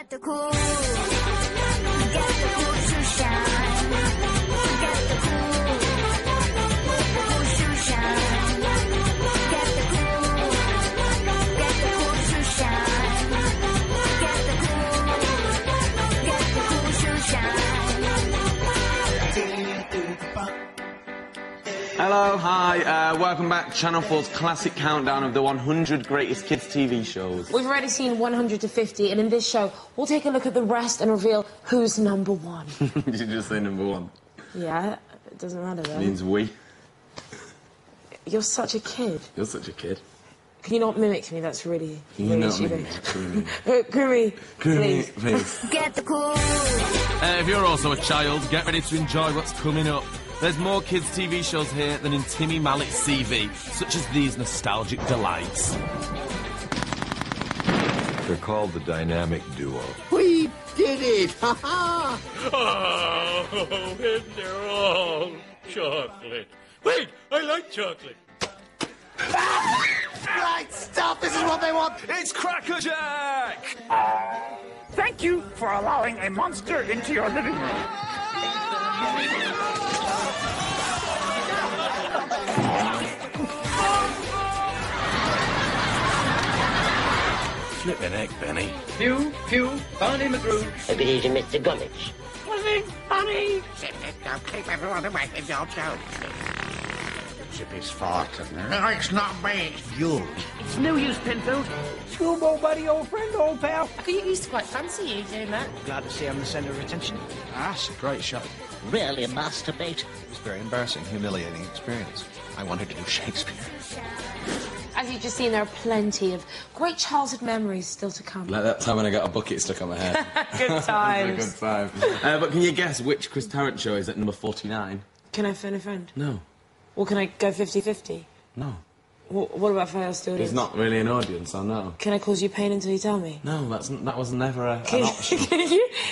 Get the cool to shine. Get the cool to shine. Get the cool to shine. Get the cool to shine. Hello, hi, welcome back to Channel 4's classic countdown of the 100 greatest kids TV shows. We've already seen 100 to 50, and in this show, we'll take a look at the rest and reveal who's number one. Did you just say number one? Yeah, it doesn't matter then. It means we. You're such a kid. You're such a kid. Can you not mimic me? That's really, Can you really not stupid. mimic Grimmy, please. please. Get the cool. If you're also a child, get ready to enjoy what's coming up. There's more kids' TV shows here than in Timmy Mallett's CV, such as these nostalgic delights. They're called the Dynamic Duo. We did it! Ha ha! Oh, and they're all chocolate. Wait, I like chocolate. Right stuff, this is what they want! It's Cracker Jack! Thank you for allowing a monster into your living room. Flippin' heck, Benny. Pew, Barney McGrew. Hope it is Mr. Gummidge. Was it funny? Don't keep everyone away from your joke. Chippy's fault, isn't it? No, it's not me, it's you. It's no use, Penfield. Schoolboy buddy, old friend, old pal. You used to quite fancy you doing that. Glad to see I'm the centre of attention. That's a great shot. Really masturbate. It's a very embarrassing, humiliating experience. I wanted to do Shakespeare. As you've just seen, there are plenty of great childhood memories still to come. Like that time when I got a bucket stuck on my head. Good times. Good time. But can you guess which Chris Tarrant show is at number 49? Can I phone a friend? No. Well, can I go 50-50? No. What about if I ask the audience? There's not really an audience, so no. Can I cause you pain until you tell me? No, that was never an option.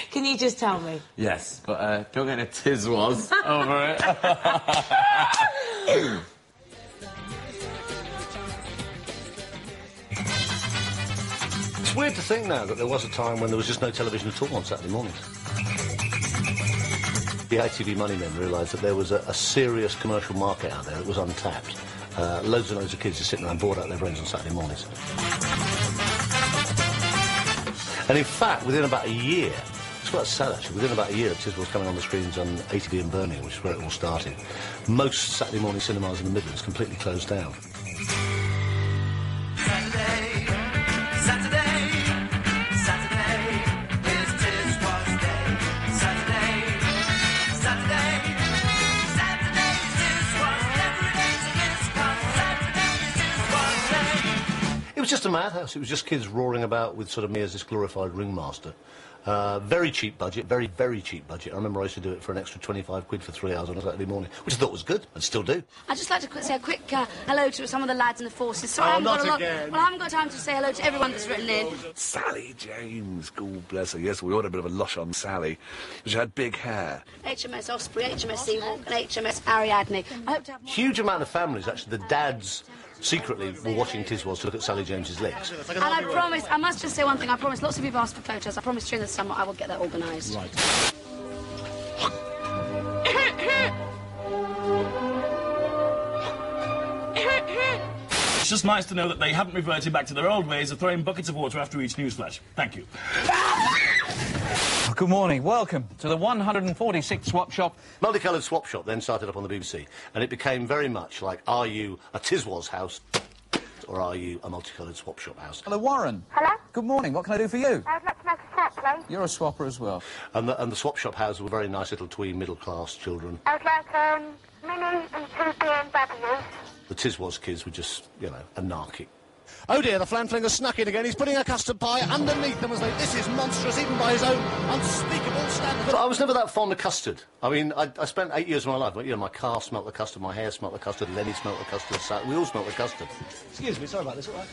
Can you just tell me? Yes, but don't get a tiz was over it. It's weird to think now that there was a time when there was just no television at all on Saturday mornings. The ITV money men realised that there was a serious commercial market out there that was untapped. Loads and loads of kids are sitting around bored out their brains on Saturday mornings. And in fact, within about a year, it's quite sad actually, within about a year of Tiswell's coming on the screens on ATV in Birmingham, which is where it all started, most Saturday morning cinemas in the Midlands completely closed down. It was just a madhouse. It was just kids roaring about with sort of me as this glorified ringmaster. Very cheap budget, very, very cheap budget. I remember I used to do it for an extra 25 quid for 3 hours on a Saturday morning, which I thought was good, and still do. I'd just like to say a quick hello to some of the lads in the forces. So Oh, not again. Well, I haven't got time to say hello to everyone that's written in. Sally James, God bless her. Yes, we all had a bit of a lush on Sally. She had big hair. HMS Osprey, HMS Seahawk, and HMS Ariadne. I hope to have more... Huge amount of families, actually, the dads secretly were watching Tiswell's to look at Sally James's legs. And I promise, I must just say one thing, I promise lots of people asked for photos. I promise during the summer I will get that organised. Right. It's just nice to know that they haven't reverted back to their old ways of throwing buckets of water after each newsflash. Thank you. Good morning. Welcome to the 146th Swap Shop. Multicoloured Swap Shop then started up on the BBC, and it became very much like, are you a Tiswell's house, or are you a multicoloured Swap Shop house? Hello, Warren. Hello? Good morning. What can I do for you? I'd like to make a swap, please. You're a swapper as well. And the Swap Shop houses were very nice little tween middle-class children. I would like Mini and 2 BMWs. The Tiswell's kids were just, you know, anarchic. Oh dear, the flanflinger's snuck in again. He's putting a custard pie underneath them as though this is monstrous, even by his own unspeakable standards. But I was never that fond of custard. I mean, I spent 8 years of my life, you know, my car smelt the custard, my hair smelt the custard, Lenny smelt the custard, we all smelt the custard. Excuse me, sorry about this, all right?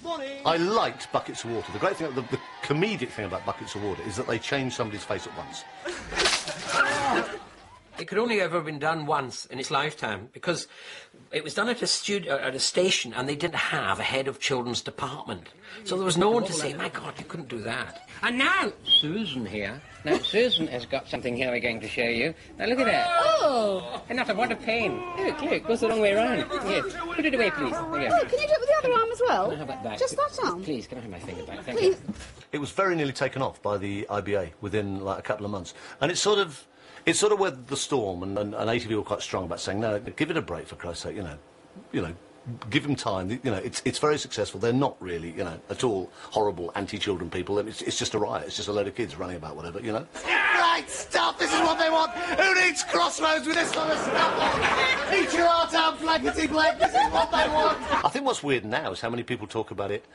Morning. I liked buckets of water. The great thing, the comedic thing about buckets of water is that they change somebody's face at once. It could only ever have been done once in its lifetime because it was done at a studio, at a station, and they didn't have a head of children's department. So there was no one to say, my God, you couldn't do that. And now, Susan here. Now, Susan has got something here we're going to show you. Now, look at that. Oh! And not a word of pain. Look, it goes the wrong way around. Yes. Put it away, please. There you go. Oh, can you do it with the other arm as well? Can I have that back? Just that arm? Please, can I have my finger back? Thank Please. you. It was very nearly taken off by the IBA within like a couple of months, and it sort of weathered the storm. And ATV were quite strong about saying, no, give it a break for Christ's sake, you know, give them time. You know, it's very successful. They're not really, you know, at all horrible anti-children people. It's just a riot. It's just a load of kids running about, whatever, you know. Right stuff. This is what they want. Who needs Crossroads with this sort of stuff? Eat your heart out, blankety blank. This is what they want. I think what's weird now is how many people talk about it,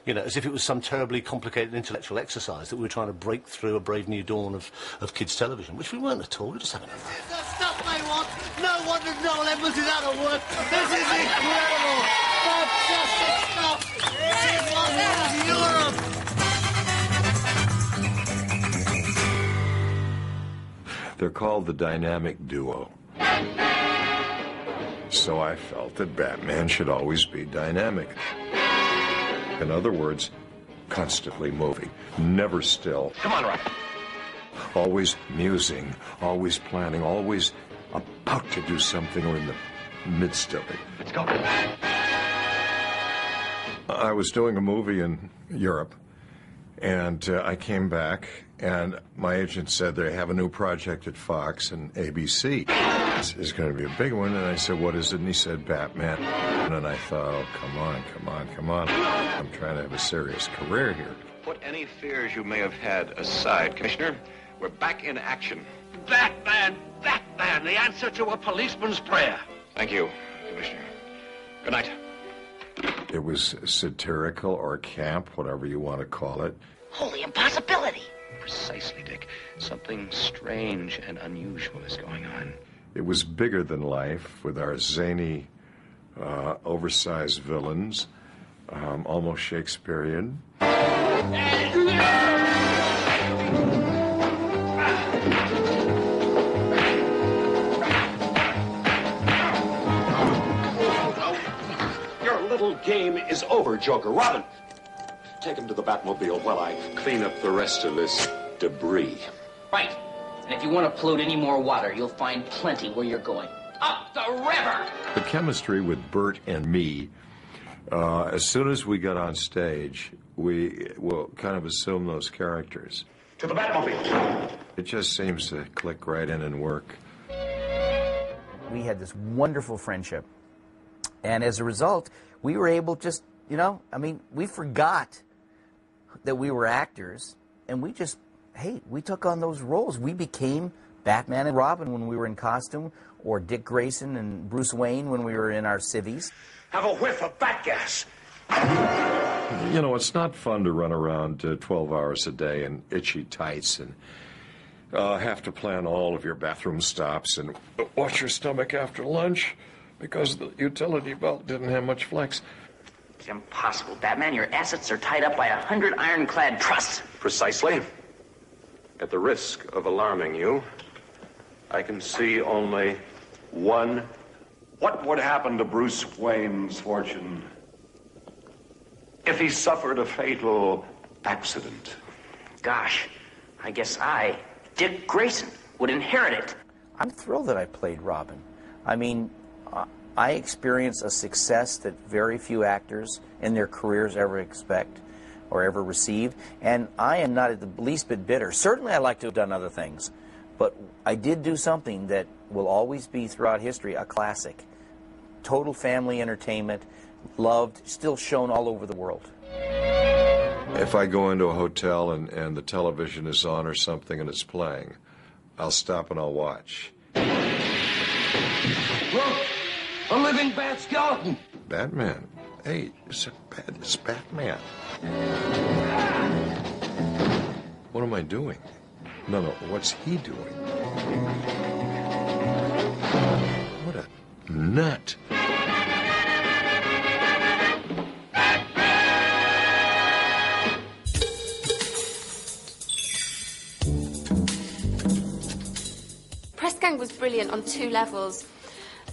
you know, as if it was some terribly complicated intellectual exercise that we were trying to break through a brave new dawn of kids' television, which we weren't at all. We were just having a laugh. This is the stuff they want. No wonder Noel Edmonds is out of work. This is incredible. Fantastic stuff. This is what is Europe. They're called the dynamic duo. So I felt that Batman should always be dynamic. In other words, constantly moving, never still. Come on, Rob. Always musing, always planning, always about to do something or in the midst of it. Let's go. I was doing a movie in Europe, and I came back, and my agent said they have a new project at Fox and ABC. This is going to be a big one, and I said, what is it? And he said, Batman. And I thought, oh, come on. I'm trying to have a serious career here. Put any fears you may have had aside, Commissioner. We're back in action. Batman! The answer to a policeman's prayer. Thank you, Commissioner. Good night. It was satirical or camp, whatever you want to call it. Holy impossibility! Precisely, Dick. Something strange and unusual is going on. It was bigger than life with our zany, oversized villains, almost Shakespearean. Your little game is over, Joker. Robin, take him to the Batmobile while I clean up the rest of this debris. Right. And if you want to pollute any more water, you'll find plenty where you're going. Up the river! The chemistry with Bert and me, as soon as we got on stage, we will kind of assume those characters. To the Batmobile! It just seems to click right in and work. We had this wonderful friendship. And as a result, we were able just, you know, I mean, we forgot that we were actors, and we just, hey, we took on those roles. We became Batman and Robin when we were in costume, or Dick Grayson and Bruce Wayne when we were in our civvies. Have a whiff of bat gas. You know, it's not fun to run around 12 hours a day in itchy tights and have to plan all of your bathroom stops and watch your stomach after lunch because the utility belt didn't have much flex. It's impossible, Batman. Your assets are tied up by 100 ironclad trusts. Precisely. At the risk of alarming you, I can see only one. What would happen to Bruce Wayne's fortune if he suffered a fatal accident? Gosh, I guess I, Dick Grayson, would inherit it. I'm thrilled that I played Robin. I mean, I experienced a success that very few actors in their careers ever expect or ever receive, and I am not the least bit bitter. Certainly I'd like to have done other things, but I did do something that will always be throughout history a classic. Total family entertainment, loved, still shown all over the world. If I go into a hotel and the television is on or something and it's playing, I'll stop and I'll watch. Look! A living bat skeleton! Batman. Hey, it's Batman. What am I doing? No, what's he doing? What a nut. Press Gang was brilliant on 2 levels.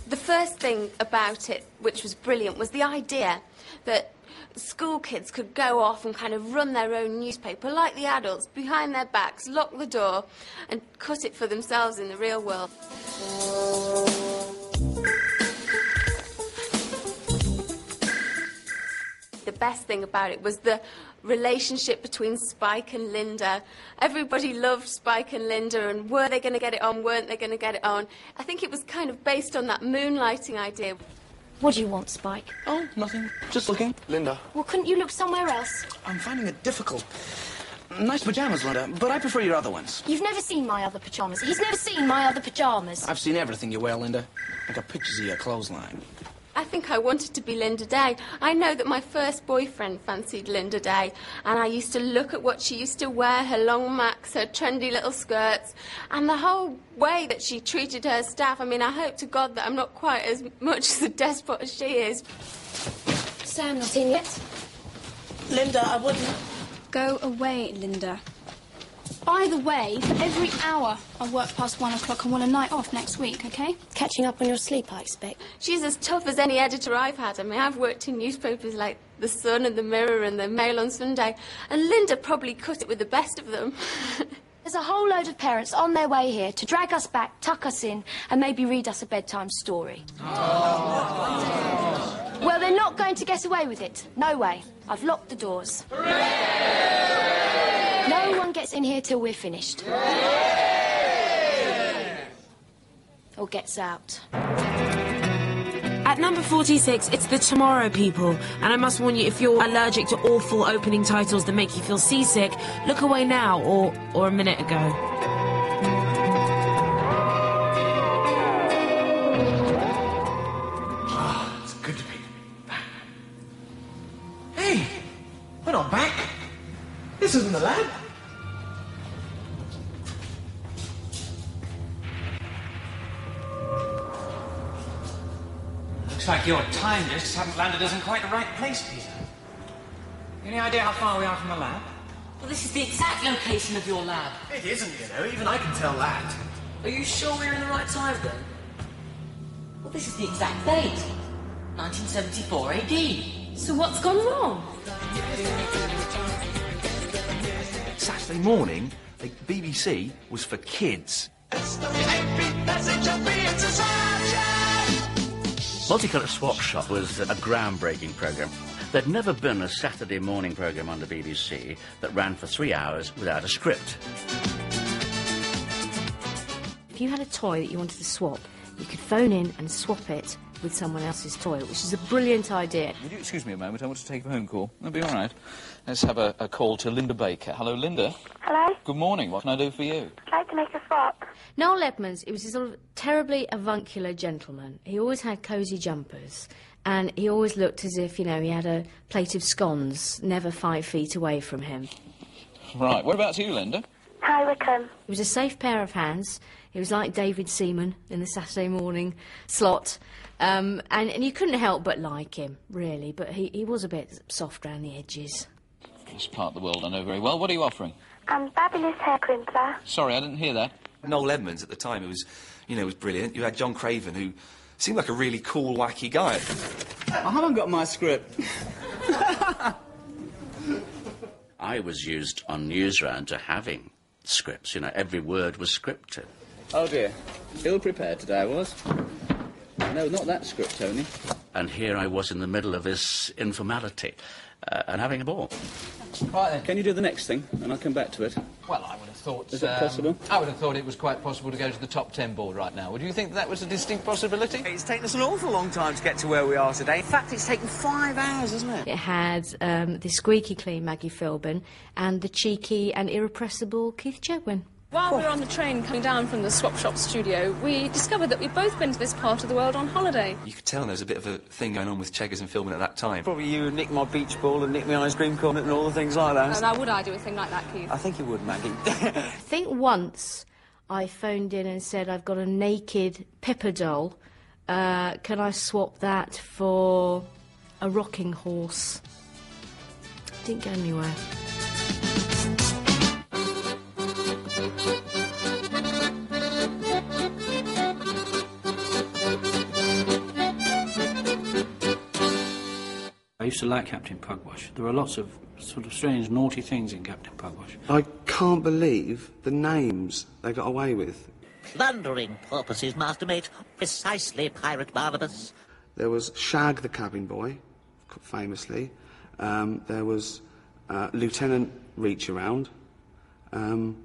The first thing about it, which was brilliant, was the idea that school kids could go off and kind of run their own newspaper like the adults, behind their backs, lock the door and cut it for themselves in the real world. The best thing about it was the relationship between Spike and Linda. Everybody loved Spike and Linda, and were they going to get it on, weren't they going to get it on? I think it was kind of based on that moonlighting idea. What do you want, Spike? Oh, nothing. Just looking. Linda. Well, couldn't you look somewhere else? I'm finding it difficult. Nice pyjamas, Linda, but I prefer your other ones. You've never seen my other pyjamas. He's never seen my other pyjamas. I've seen everything you wear, Linda. I got pictures of your clothesline. I think I wanted to be Linda Day. I know that my first boyfriend fancied Linda Day, and I used to look at what she used to wear, her long macs, her trendy little skirts, and the whole way that she treated her staff. I mean, I hope to God that I'm not quite as much as a despot as she is. Sam, not in yet? Linda, I wouldn't. Go away, Linda. By the way, for every hour I work past 1 o'clock, I want a night off next week, OK? Catching up on your sleep, I expect. She's as tough as any editor I've had. I mean, I've worked in newspapers like The Sun and The Mirror and The Mail on Sunday, and Linda probably cut it with the best of them. There's a whole load of parents on their way here to drag us back, tuck us in, and maybe read us a bedtime story. Oh. Well, they're not going to get away with it. No way. I've locked the doors. No one gets in here till we're finished. Or gets out. At number 46, it's The Tomorrow People. And I must warn you, if you're allergic to awful opening titles that make you feel seasick, look away now or a minute ago. Oh, it's good to be back. Hey, we're not back. This isn't the lab. Looks like your time discs haven't landed us in quite the right place, Peter. Any idea how far we are from the lab? Well, this is the exact location of your lab. It isn't, you know. Even I can tell that. Are you sure we're in the right time, then? Well, this is the exact date. 1974 AD. So what's gone wrong? Saturday morning, the BBC was for kids. Multicolour Swap Shop was a groundbreaking programme. There'd never been a Saturday morning programme on the BBC that ran for 3 hours without a script. If you had a toy that you wanted to swap, you could phone in and swap it with someone else's toy, which is a brilliant idea. Would you excuse me a moment? I want to take a phone call. That'll be all right. Let's have a call to Linda Baker. Hello, Linda. Hello? Good morning. What can I do for you? I'd like to make a swap. Noel Edmonds, he was a sort of terribly avuncular gentleman. He always had cosy jumpers, and he always looked as if, you know, he had a plate of scones never 5 feet away from him. Right. Whereabouts are you, Linda? Hi, Wickham. He was a safe pair of hands. He was like David Seaman in the Saturday morning slot. And you couldn't help but like him, really, but he was a bit soft round the edges. This part of the world I know very well. What are you offering? Fabulous hair crimpler. Sorry, I didn't hear that. Noel Edmonds at the time, it was, you know, was brilliant. You had John Craven, who seemed like a really cool, wacky guy. I haven't got my script. I was used on Newsround to having scripts. You know, every word was scripted. Oh, dear. Ill-prepared today I was. No, not that script, Tony. And here I was in the middle of this informality and having a ball. Right, then. Can you do the next thing, and I'll come back to it? Well, I would have thought... Is that possible? I would have thought it was quite possible to go to the top 10 board right now. Would you think that was a distinct possibility? It's taken us an awful long time to get to where we are today. In fact, it's taken 5 hours, hasn't it? It had the squeaky clean Maggie Philbin and the cheeky and irrepressible Keith Chegwin. While we were on the train coming down from the Swap Shop studio, we discovered that we'd both been to this part of the world on holiday. You could tell there was a bit of a thing going on with Cheggers and Philbin at that time. Probably you nicked my beach ball and nicked my ice cream cone and all the things like that. And now, would I do a thing like that, Keith? I think you would, Maggie. I think once I phoned in and said, I've got a naked Pippa doll. Can I swap that for a rocking horse? Didn't go anywhere. used to like Captain Pugwash. There were lots of sort of strange, naughty things in Captain Pugwash. I can't believe the names they got away with. Plundering purposes, Mastermate. Precisely, Pirate Barnabas. There was Shag the cabin boy, famously. There was Lieutenant Reach-Around. And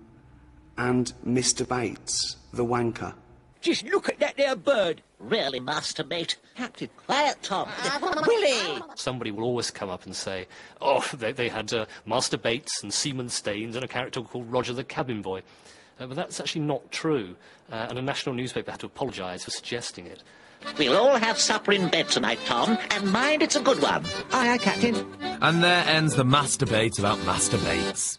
Mr. Bates, the wanker. Just look at that there bird. Really, Mastermate. Captain, quiet, Tom. Willie! Somebody will always come up and say, oh, they had Master Bates and Seaman Staines and a character called Roger the Cabin Boy. But that's actually not true, and a national newspaper had to apologise for suggesting it. We'll all have supper in bed tonight, Tom, and mind it's a good one. Aye, aye, Captain. And there ends the masturbate about Master Bates.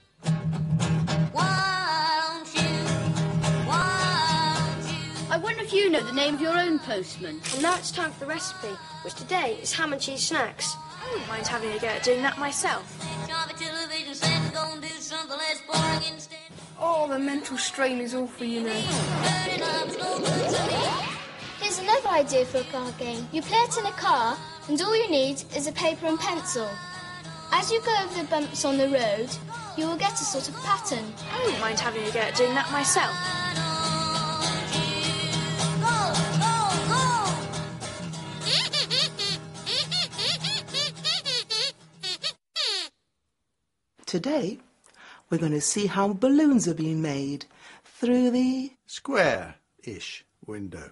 I wonder if you know the name of your own postman. And now it's time for the recipe, which today is ham and cheese snacks. I wouldn't mind having a go at doing that myself. Oh, the mental strain is awful, you know. Here's another idea for a card game. You play it in a car, and all you need is a paper and pencil. As you go over the bumps on the road, you will get a sort of pattern. I wouldn't mind having a go at doing that myself. Today, we're going to see how balloons are being made through the square-ish window.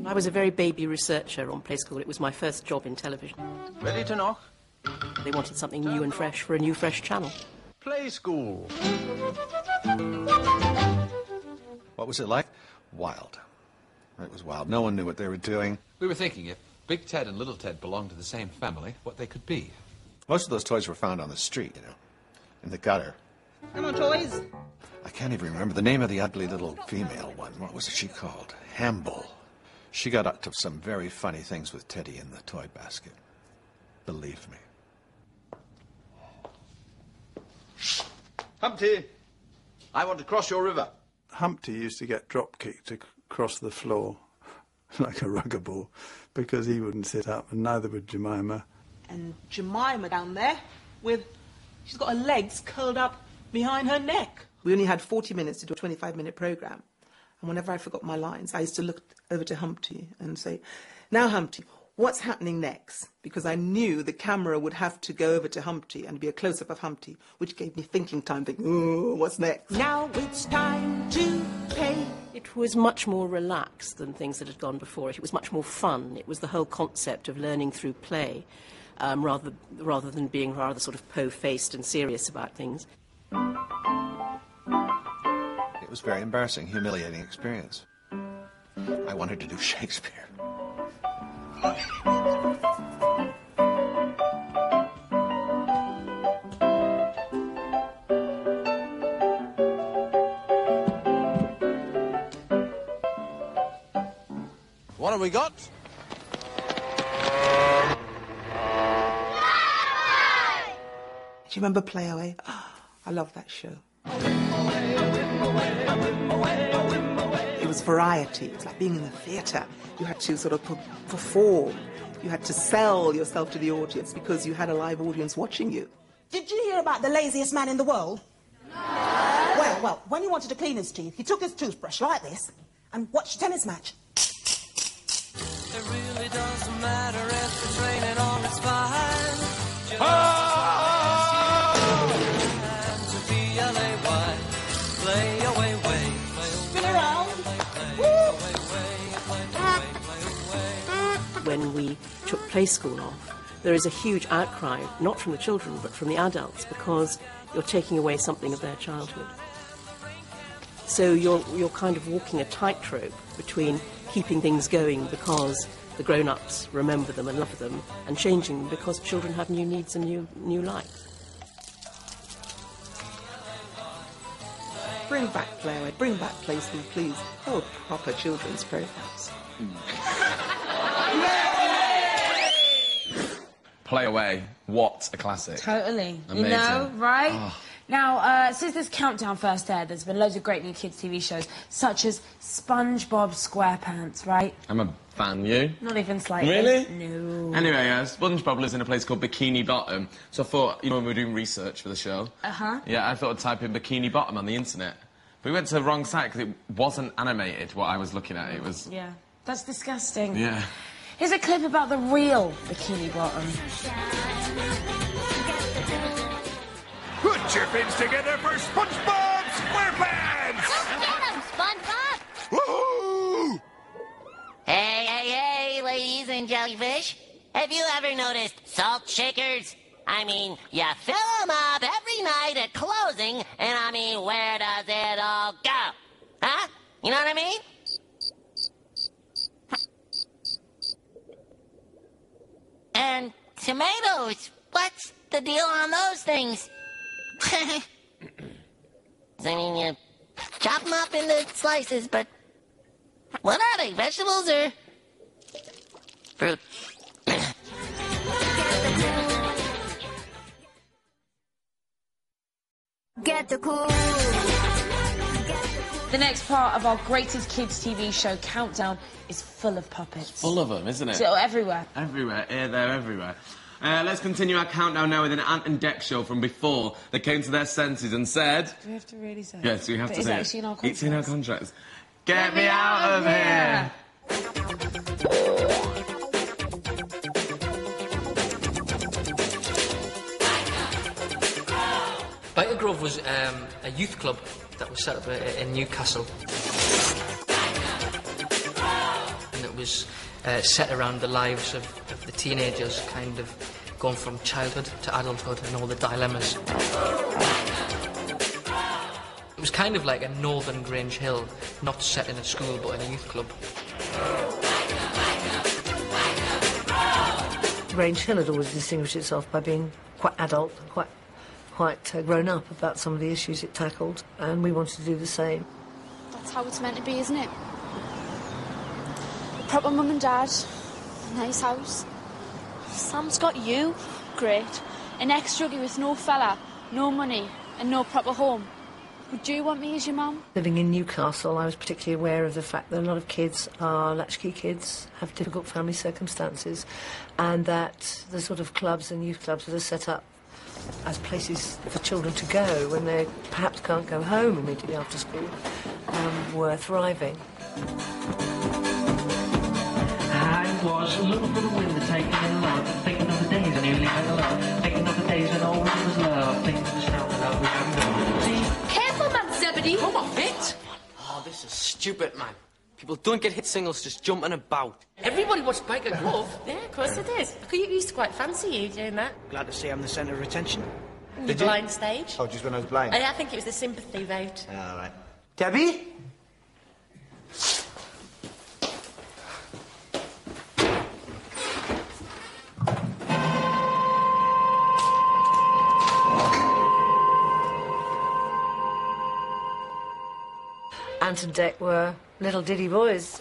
I was a very baby researcher on Play School. It was my first job in television. Ready to knock? They wanted something new and fresh for a new, fresh channel. Play School. What was it like? Wild. It was wild. No one knew what they were doing. We were thinking if Big Ted and Little Ted belonged to the same family, what they could be. Most of those toys were found on the street, you know, in the gutter. Come on, toys. I can't even remember the name of the ugly little female one. What was she called? Hamble. She got up to some very funny things with Teddy in the toy basket. Believe me. Humpty, I want to cross your river. Humpty used to get drop-kicked across the floor like a rugger ball because he wouldn't sit up, and neither would Jemima. And Jemima down there she's got her legs curled up behind her neck. We only had 40 minutes to do a 25-minute programme. And whenever I forgot my lines, I used to look over to Humpty and say, now, Humpty, what's happening next? Because I knew the camera would have to go over to Humpty and be a close-up of Humpty, which gave me thinking time, thinking, oh, what's next? Now it's time to play. It was much more relaxed than things that had gone before it. It was much more fun. It was the whole concept of learning through play, rather than being rather sort of po-faced and serious about things. It was a very embarrassing, humiliating experience. I wanted to do Shakespeare. What have we got? Do you remember Play Away? Oh, I love that show. It was variety. It was like being in the theatre. You had to sort of perform. You had to sell yourself to the audience because you had a live audience watching you. Did you hear about the laziest man in the world? No. Well, when he wanted to clean his teeth, he took his toothbrush like this and watched a tennis match. It really doesn't matter if the training on is fine. Spin around. When we took Play School off, there is a huge outcry, not from the children, but from the adults, because you're taking away something of their childhood. So you're kind of walking a tightrope between keeping things going because the grown-ups remember them and love them, and changing them because children have new needs and new lives. Bring back Play Away, bring back Play School, please. Oh, proper children's programs. Play Away, what a classic. Totally. Amazing. You know, right? Oh. Now, since this countdown first aired, there's been loads of great new kids' TV shows, such as SpongeBob SquarePants, right? I'm a fan, you? Not even slightly. Really? No. Anyway, SpongeBob lives in a place called Bikini Bottom, so I thought, you know, when we were doing research for the show... Uh-huh. Yeah, I thought I'd type in Bikini Bottom on the internet. But we went to the wrong site because it wasn't animated, what I was looking at. It was... Yeah, that's disgusting. Yeah. Here's a clip about the real Bikini Bottom. Put your fins together for SpongeBob SquarePants! Go get him, SpongeBob! Woohoo! Hey, ladies and jellyfish. Have you ever noticed salt shakers? I mean, you fill them up every night at closing, and I mean, where does it all go? Huh? You know what I mean? And tomatoes, what's the deal on those things? I mean, you chop them up into slices, but what are they, vegetables or fruit? Get the cool. The next part of our greatest kids' TV show, Countdown, is full of puppets. Full of them, isn't it? So everywhere. Everywhere, here, there, everywhere. Let's continue our countdown now with an Ant and Dec show from before they came to their senses and said... Do we have to really say it? Yes, we have but to is say it it. actually in our contracts? It's in our contracts. Get me out of here! Biker Grove was a youth club that was set up in Newcastle. And it was set around the lives of the teenagers, kind of going from childhood to adulthood and all the dilemmas. It was kind of like a Northern Grange Hill, not set in a school but in a youth club. Grange Hill had always distinguished itself by being quite adult, quite grown up about some of the issues it tackled, and we wanted to do the same. That's how it's meant to be, isn't it? A proper mum and dad, a nice house. Sam's got you, great. An ex-druggie with no fella, no money, and no proper home. Would you want me as your mum? Living in Newcastle, I was particularly aware of the fact that a lot of kids are latchkey kids, have difficult family circumstances, and that the sort of clubs and youth clubs that are set up as places for children to go when they perhaps can't go home immediately after school were thriving. I was looking for the wind to take me along, thinking of the days when you leave alone, thinking of the days when all was love, thinking of the sound of love we haven't known. Careful, man, Zebedee. Come on, hit! Oh, this is stupid, man. People don't get hit singles just jumping about. Everybody watched Biker Grove. Yeah, of course it is. You used to quite fancy you doing that. Glad to see I'm the centre of attention. The blind stage. Oh, just when I was blind? I think it was the sympathy vote. All right. Debbie? Ant and Dec were little diddy boys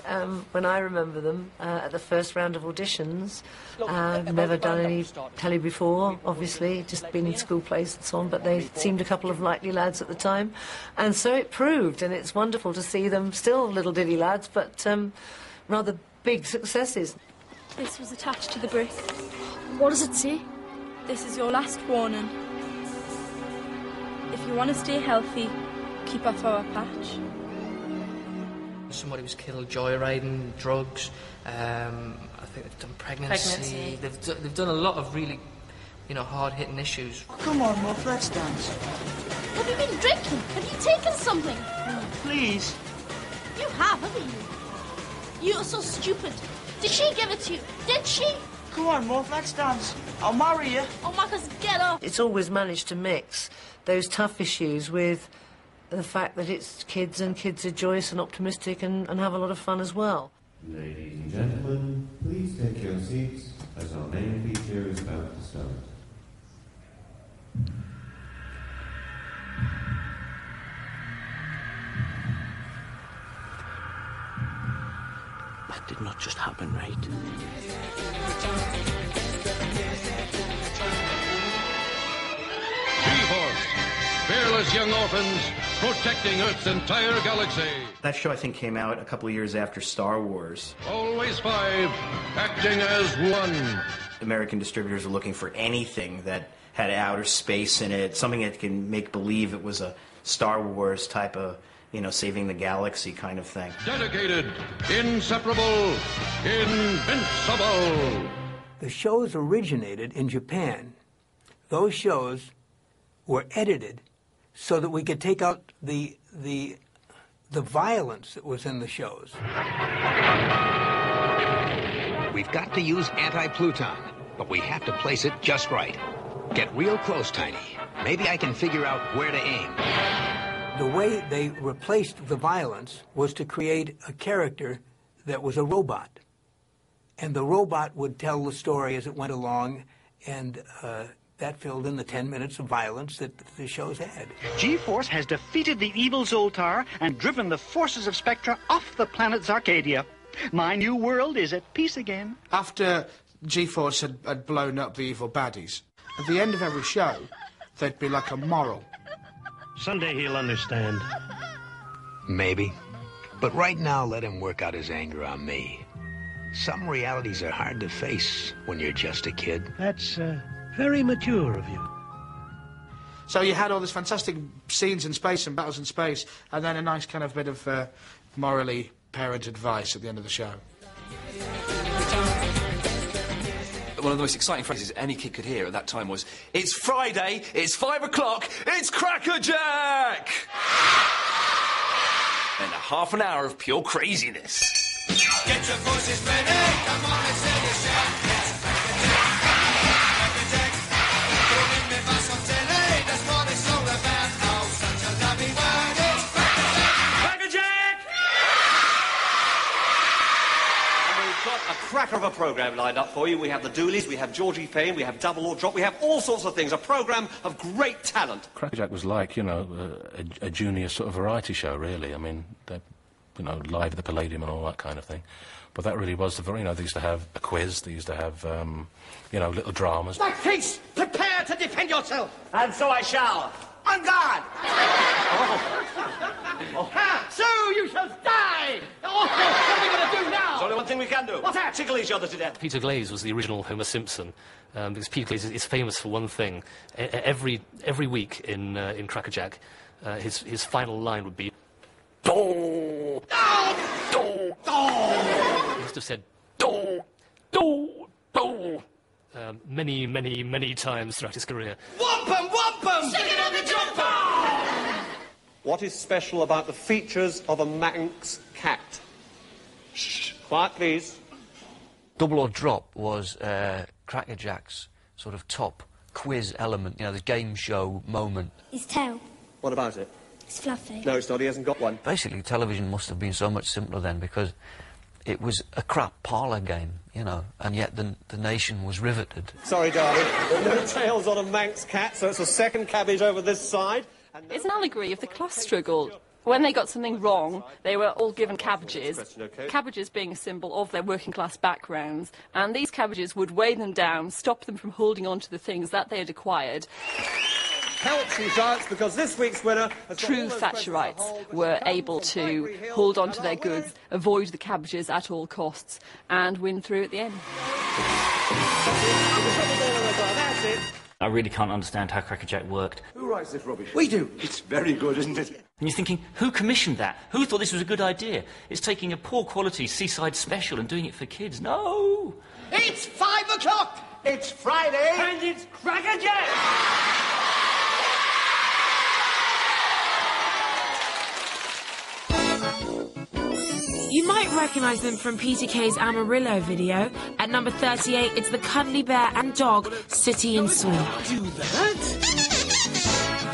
when I remember them at the first round of auditions. Never done any telly before, obviously, just been in school plays and so on, but they seemed a couple of likely lads at the time. And so it proved, and it's wonderful to see them still little diddy lads, but rather big successes. This was attached to the brick. What does it say? This is your last warning. If you want to stay healthy, keep off our patch. Somebody was killed joyriding, drugs. I think they've done pregnancy. They've done a lot of really, hard-hitting issues. Come on, Muff, let's dance. Have you been drinking? Have you taken something? Please. You have, haven't you? You're so stupid. Did she give it to you? Did she? Come on, Muff, let's dance. I'll marry you. Oh, Marcus, get up. It's always managed to mix those tough issues with the fact that it's kids, and kids are joyous and optimistic and have a lot of fun as well. Ladies and gentlemen, please take your seats as our main feature is about to start. That did not just happen, right? G-Force, tireless young orphans protecting Earth's entire galaxy. That show, I think, came out a couple of years after Star Wars. Always 5, acting as one. American distributors were looking for anything that had outer space in it, something that can make believe it was a Star Wars type of, you know, saving the galaxy kind of thing. Dedicated, inseparable, invincible. The shows originated in Japan. Those shows were edited so that we could take out the violence that was in the shows. We've got to use anti-Pluton, but we have to place it just right. Get real close, Tiny. Maybe I can figure out where to aim. The way they replaced the violence was to create a character that was a robot. And the robot would tell the story as it went along, and that filled in the 10 minutes of violence that the shows had. G-Force has defeated the evil Zoltar and driven the forces of Spectra off the planet Zarcadia. My new world is at peace again. After G-Force had blown up the evil baddies, at the end of every show, there'd be like a moral. Someday he'll understand. Maybe. But right now, let him work out his anger on me. Some realities are hard to face when you're just a kid. That's very mature of you. So you had all these fantastic scenes in space and battles in space, and then a nice kind of bit of morally parent advice at the end of the show. One of the most exciting phrases any kid could hear at that time was, "It's Friday, it's 5 o'clock, it's Crackerjack!" And a half an hour of pure craziness. Get your voices ready, come on, let's hear you shout. It's Crackerjack, don't make me fuss on telly, that's what it's all about. Oh, such a lovely word, it's Crackerjack! And we've got a cracker of a programme lined up for you. We have the Dooleys, we have Georgie Fame, we have Double or Drop, we have all sorts of things. A programme of great talent. Crackerjack was like, you know, a junior sort of variety show, really. I mean, they, you know, live at the Palladium and all that kind of thing. But that really was the very, you know, they used to have a quiz, they used to have, you know, little dramas. Blackface, prepare to defend yourself. And so I shall. On guard! So you shall die! Oh, what are we going to do now? There's only one thing we can do. What's that? Tickle each other to death. Peter Glaze was the original Homer Simpson, because Peter Glaze is famous for one thing. Every week in Crackerjack, his final line would be, "Do, do, do." He must have said, "Do, do, do," many times throughout his career. Wampum, wampum! Stick it on the jumper! What is special about the features of a Manx cat? Shh. Quiet, please. Double or Drop was Crackerjack's sort of top quiz element, you know, the game show moment. His tail. What about it? It's fluffy. No, it's not. He hasn't got one. Basically, television must have been so much simpler then because it was a crap parlour game, you know, and yet the nation was riveted. Sorry, darling. No tails on a Manx cat, so it's a second cabbage over this side. It's an allegory of the class struggle. When they got something wrong, they were all given cabbages. Cabbages being a symbol of their working class backgrounds, and these cabbages would weigh them down, stop them from holding on to the things that they had acquired. Helps and chance because this week's winner has True Thatcherites were able to hold on to their goods, avoid the cabbages at all costs, and win through at the end. I really can't understand how Crackerjack worked. Who writes this rubbish? We do. It's very good, isn't it? And you're thinking, who commissioned that? Who thought this was a good idea? It's taking a poor quality seaside special and doing it for kids. No! It's 5 o'clock! It's Friday! And it's Crackerjack! You might recognise them from Peter Kay's Amarillo video. At number 38, it's the cuddly bear and dog, Sooty and Sweet. Do that?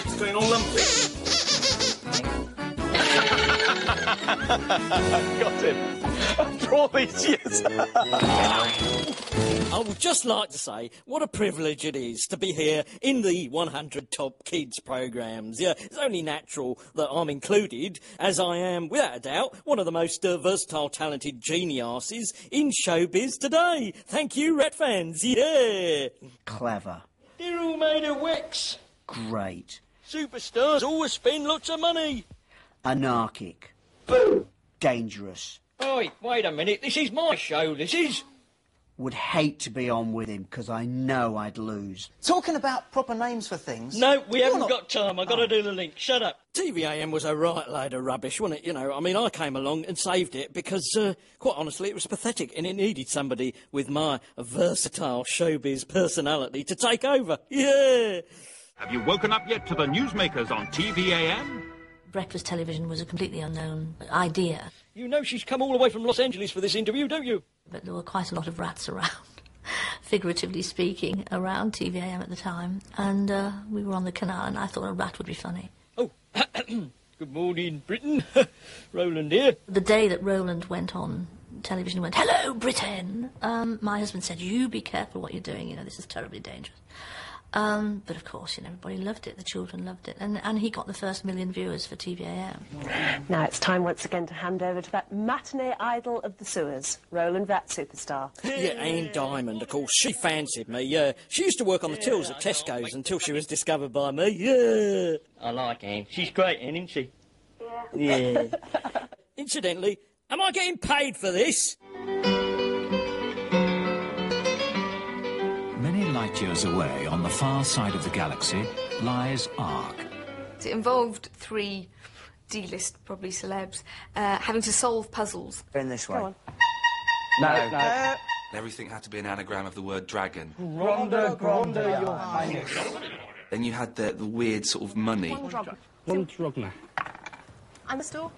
It's going all lumpy. Got him. After all these years. I would just like to say what a privilege it is to be here in the 100 Top Kids programmes. Yeah, it's only natural that I'm included, as I am, without a doubt, one of the most versatile, talented geniuses in showbiz today. Thank you, Rat fans. Yeah. Clever. They're all made of wax. Great. Superstars always spend lots of money. Anarchic. Dangerous. Oi, wait a minute. This is my show, this is. Would hate to be on with him, because I know I'd lose. Talking about proper names for things... No, we haven't got time. I've got to do the link. Shut up. TVAM was a right load of rubbish, wasn't it? You know, I mean, I came along and saved it because, quite honestly, it was pathetic and it needed somebody with my versatile showbiz personality to take over. Yeah! Have you woken up yet to the newsmakers on TVAM? Breakfast television was a completely unknown idea. You know she's come all the way from Los Angeles for this interview, don't you? But there were quite a lot of rats around, figuratively speaking, around TVAM at the time. And we were on the canal and I thought a rat would be funny. Oh, good morning, Britain. Roland here. The day that Roland went on television and went, "Hello, Britain," my husband said, "You be careful what you're doing, you know, this is terribly dangerous." But of course, you know, everybody loved it, the children loved it, and he got the first 1 million viewers for TVAM. Now it's time once again to hand over to that matinee idol of the sewers, Roland Rat Superstar. Yeah, Anne Diamond, of course, she fancied me, yeah. She used to work on the tills at Tesco's until she was discovered by me, yeah. I like Anne. She's great, Anne, isn't she? Yeah. Incidentally, am I getting paid for this? Many light years away, on the far side of the galaxy, lies Ark. It involved 3 D-list, probably celebs, having to solve puzzles. In this way. No. Everything had to be an anagram of the word dragon. Ronda, Gronda, your highness. Then you had the weird sort of money. Drogna. I'm a store.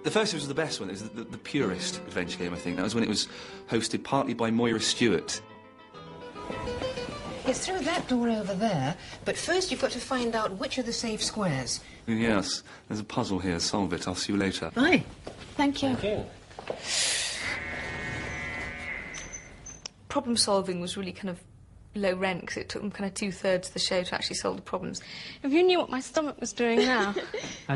The first was the best one. It was the purest adventure game, I think. That was when it was hosted partly by Moira Stewart. It's through that door over there, but first you've got to find out which are the safe squares. Yes, there's a puzzle here. Solve it. I'll see you later. Bye. Thank you. Problem solving was really kind of low rent because it took them kind of 2/3 of the show to actually solve the problems. If you knew what my stomach was doing now.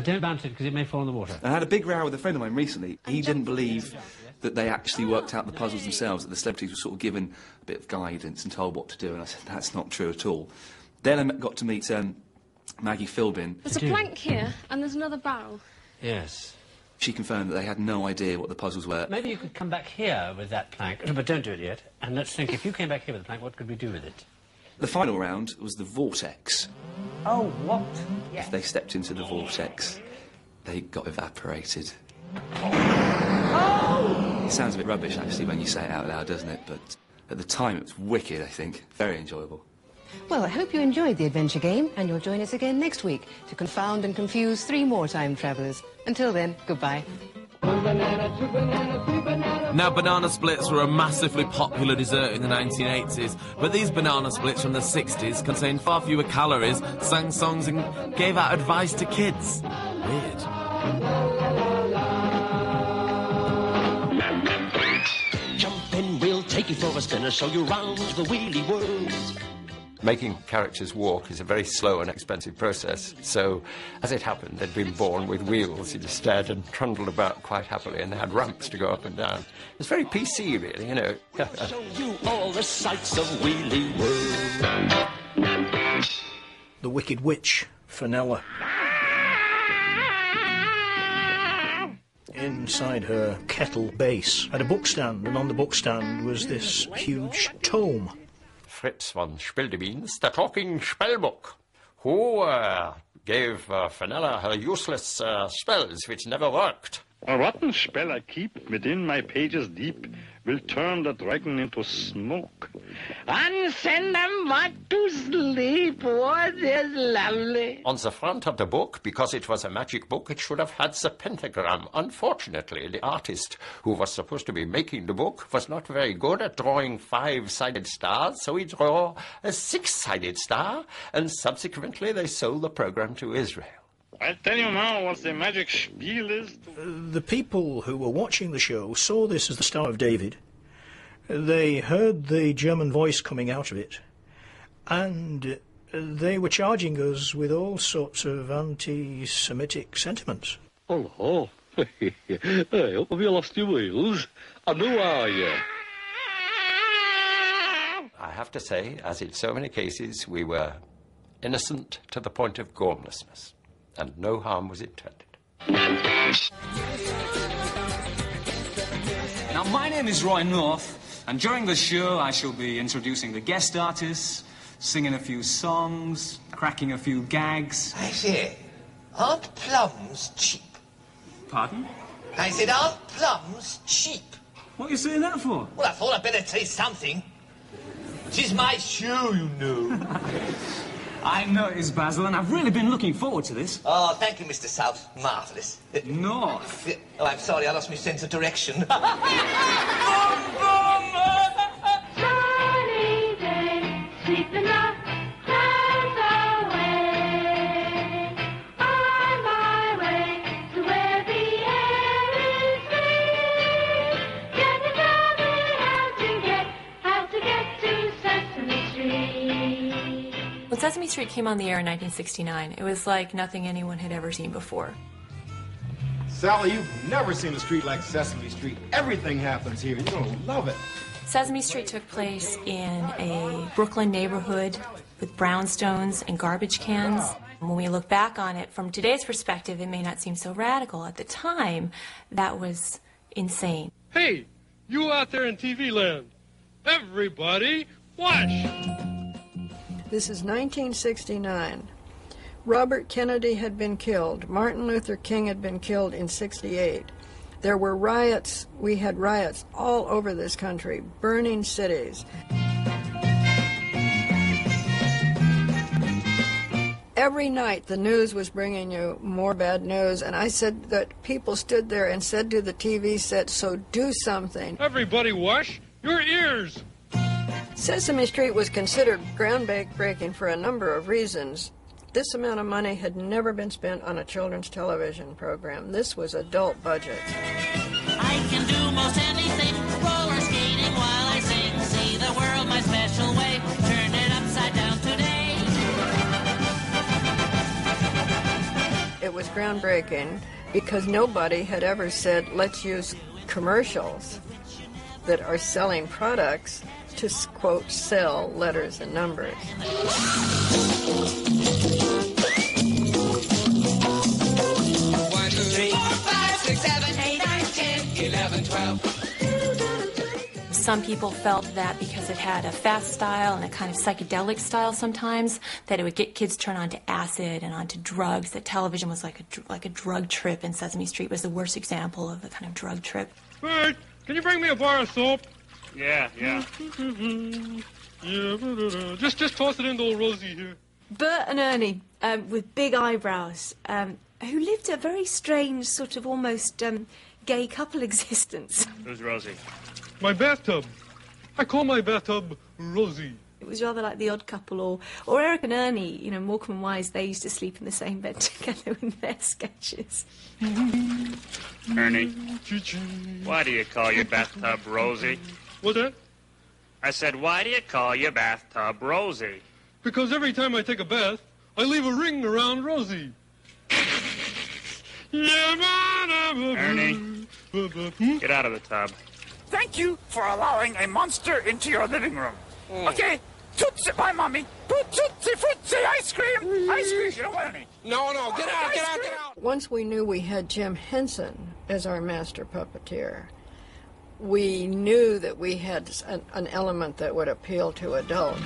Don't bounce it because it may fall in the water. I had a big row with a friend of mine recently. He didn't believe that they actually worked out the puzzles themselves, that the celebrities were sort of given a bit of guidance and told what to do, and I said, that's not true at all. Then I got to meet Maggie Philbin. There's a plank here and there's another barrel. Yes. She confirmed that they had no idea what the puzzles were. Maybe you could come back here with that plank, but don't do it yet. And let's think, if you came back here with the plank, what could we do with it? The final round was the vortex. Oh, what? If they stepped into the vortex, they got evaporated. Oh! It sounds a bit rubbish, actually, when you say it out loud, doesn't it? But at the time, it was wicked, I think. Very enjoyable. Well, I hope you enjoyed the adventure game, and you'll join us again next week to confound and confuse 3 more time travellers. Until then, goodbye. Now, banana splits were a massively popular dessert in the 1980s, but these banana splits from the 60s contained far fewer calories, sang songs and gave out advice to kids. Weird. Jump in, we'll take you for a spin and show you round the wheelie world. Making characters walk is a very slow and expensive process, so as it happened, they'd been born with wheels instead and trundled about quite happily, and they had ramps to go up and down. It's very PC, really, you know. Show you all the sights of Wheelie World. The Wicked Witch, Fenella. Inside her kettle base had a bookstand, and on the bookstand was this huge tome. Fritz von Spieldebins, the talking spellbook, who gave Fenella her useless spells which never worked. A rotten spell I keep within my pages deep will turn the dragon into smoke. And send them back to sleep. What is lovely. On the front of the book, because it was a magic book, it should have had the pentagram. Unfortunately, the artist who was supposed to be making the book was not very good at drawing 5-sided stars, so he drew a 6-sided star, and subsequently they sold the program to Israel. I'll tell you now what the magic spiel is. The people who were watching the show saw this as the Star of David. They heard the German voice coming out of it, and they were charging us with all sorts of anti-Semitic sentiments. Oh, I hope we lost your wheels. And who are you? I have to say, as in so many cases, we were innocent to the point of gormlessness, and no harm was intended. Now, my name is Roy North, and during the show I shall be introducing the guest artists, singing a few songs, cracking a few gags. I say, aren't plums cheap? Pardon? I said, aren't plums cheap? What are you saying that for? Well, I thought I'd better say something. Tis my show, you know. I noticed, Basil, and I've really been looking forward to this. Oh, thank you, Mr. South. Marvellous. North? Oh, I'm sorry, I lost my sense of direction. Sunny day, sweep the clouds away. On my way to where the air is free. Get to tell me how to get to Sesame Street. When Sesame Street came on the air in 1969, it was like nothing anyone had ever seen before. Sally, you've never seen a street like Sesame Street. Everything happens here. You're gonna love it. Sesame Street took place in a Brooklyn neighborhood with brownstones and garbage cans. When we look back on it from today's perspective, it may not seem so radical. At the time, that was insane. Hey, you out there in TV land, everybody watch! This is 1969. Robert Kennedy had been killed. Martin Luther King had been killed in '68. There were riots. We had riots all over this country, burning cities. Every night the news was bringing you more bad news, and I said that people stood there and said to the TV set, so do something. Everybody wash your ears! Sesame Street was considered groundbreaking for a number of reasons. This amount of money had never been spent on a children's television program. This was adult budget. I can do most anything, roller skating while I sing. See the world my special way, turn it upside down today. It was groundbreaking because nobody had ever said, let's use commercials that are selling products to, quote, sell letters and numbers. 1, 2, 3, 4, 5, 6, 7, 8, 9, 10, 11, 12. Some people felt that because it had a fast style and a kind of psychedelic style sometimes, that it would get kids turned on to acid and onto drugs, that television was like a drug trip, and Sesame Street was the worst example of a kind of drug trip. Bert, can you bring me a bar of soap? Yeah. Yeah, just toss it into old Rosie here. Bert and Ernie, with big eyebrows, who lived a very strange, sort of almost gay couple existence. Who's Rosie? My bathtub. I call my bathtub Rosie. It was rather like The Odd Couple or Eric and Ernie, you know, Morecambe and Wise, they used to sleep in the same bed together in their sketches. Ernie, why do you call your bathtub Rosie? What's that? I said, why do you call your bathtub Rosie? Because every time I take a bath, I leave a ring around Rosie. Ernie, get out of the tub. Thank you for allowing a monster into your living room. Okay, Tootsie, bye, Mommy. Put Tootsie Fruitsy ice cream. Ice cream, you don't want any. No, get out, get out. Once we knew we had Jim Henson as our master puppeteer, we knew that we had an element that would appeal to adults.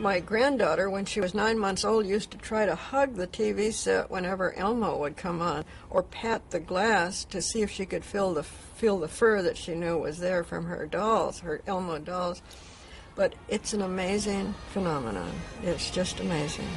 My granddaughter, when she was 9 months old, used to try to hug the TV set whenever Elmo would come on, or pat the glass to see if she could feel the fur that she knew was there from her dolls, her Elmo dolls. But it's an amazing phenomenon. It's just amazing.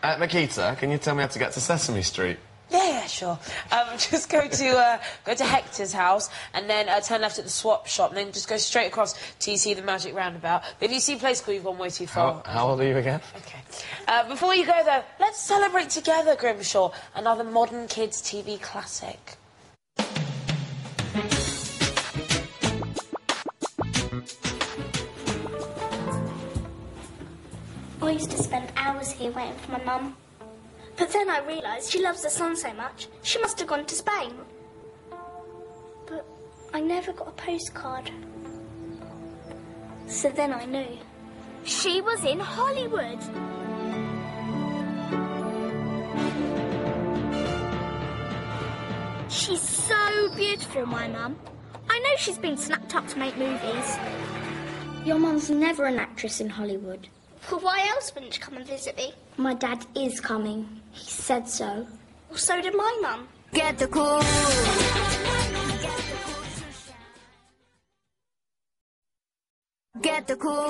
Makita, can you tell me how to get to Sesame Street? Yeah, sure. Just go to Hector's house and then turn left at the swap shop and then just go straight across till you see the magic roundabout. But if you see Play School, you've gone way too far. How old are you again? Okay. Before you go, though, let's celebrate together, Grimshaw, another modern kids' TV classic. I used to spend hours here waiting for my mum. But then I realised she loves the sun so much, she must have gone to Spain. But I never got a postcard. So then I knew. She was in Hollywood. She's so beautiful, my mum. I know she's been snapped up to make movies. Your mum's never an actress in Hollywood. Well, why else wouldn't you come and visit me? My dad is coming. He said so. Well, so did my mum. Get the cool. Get the cool.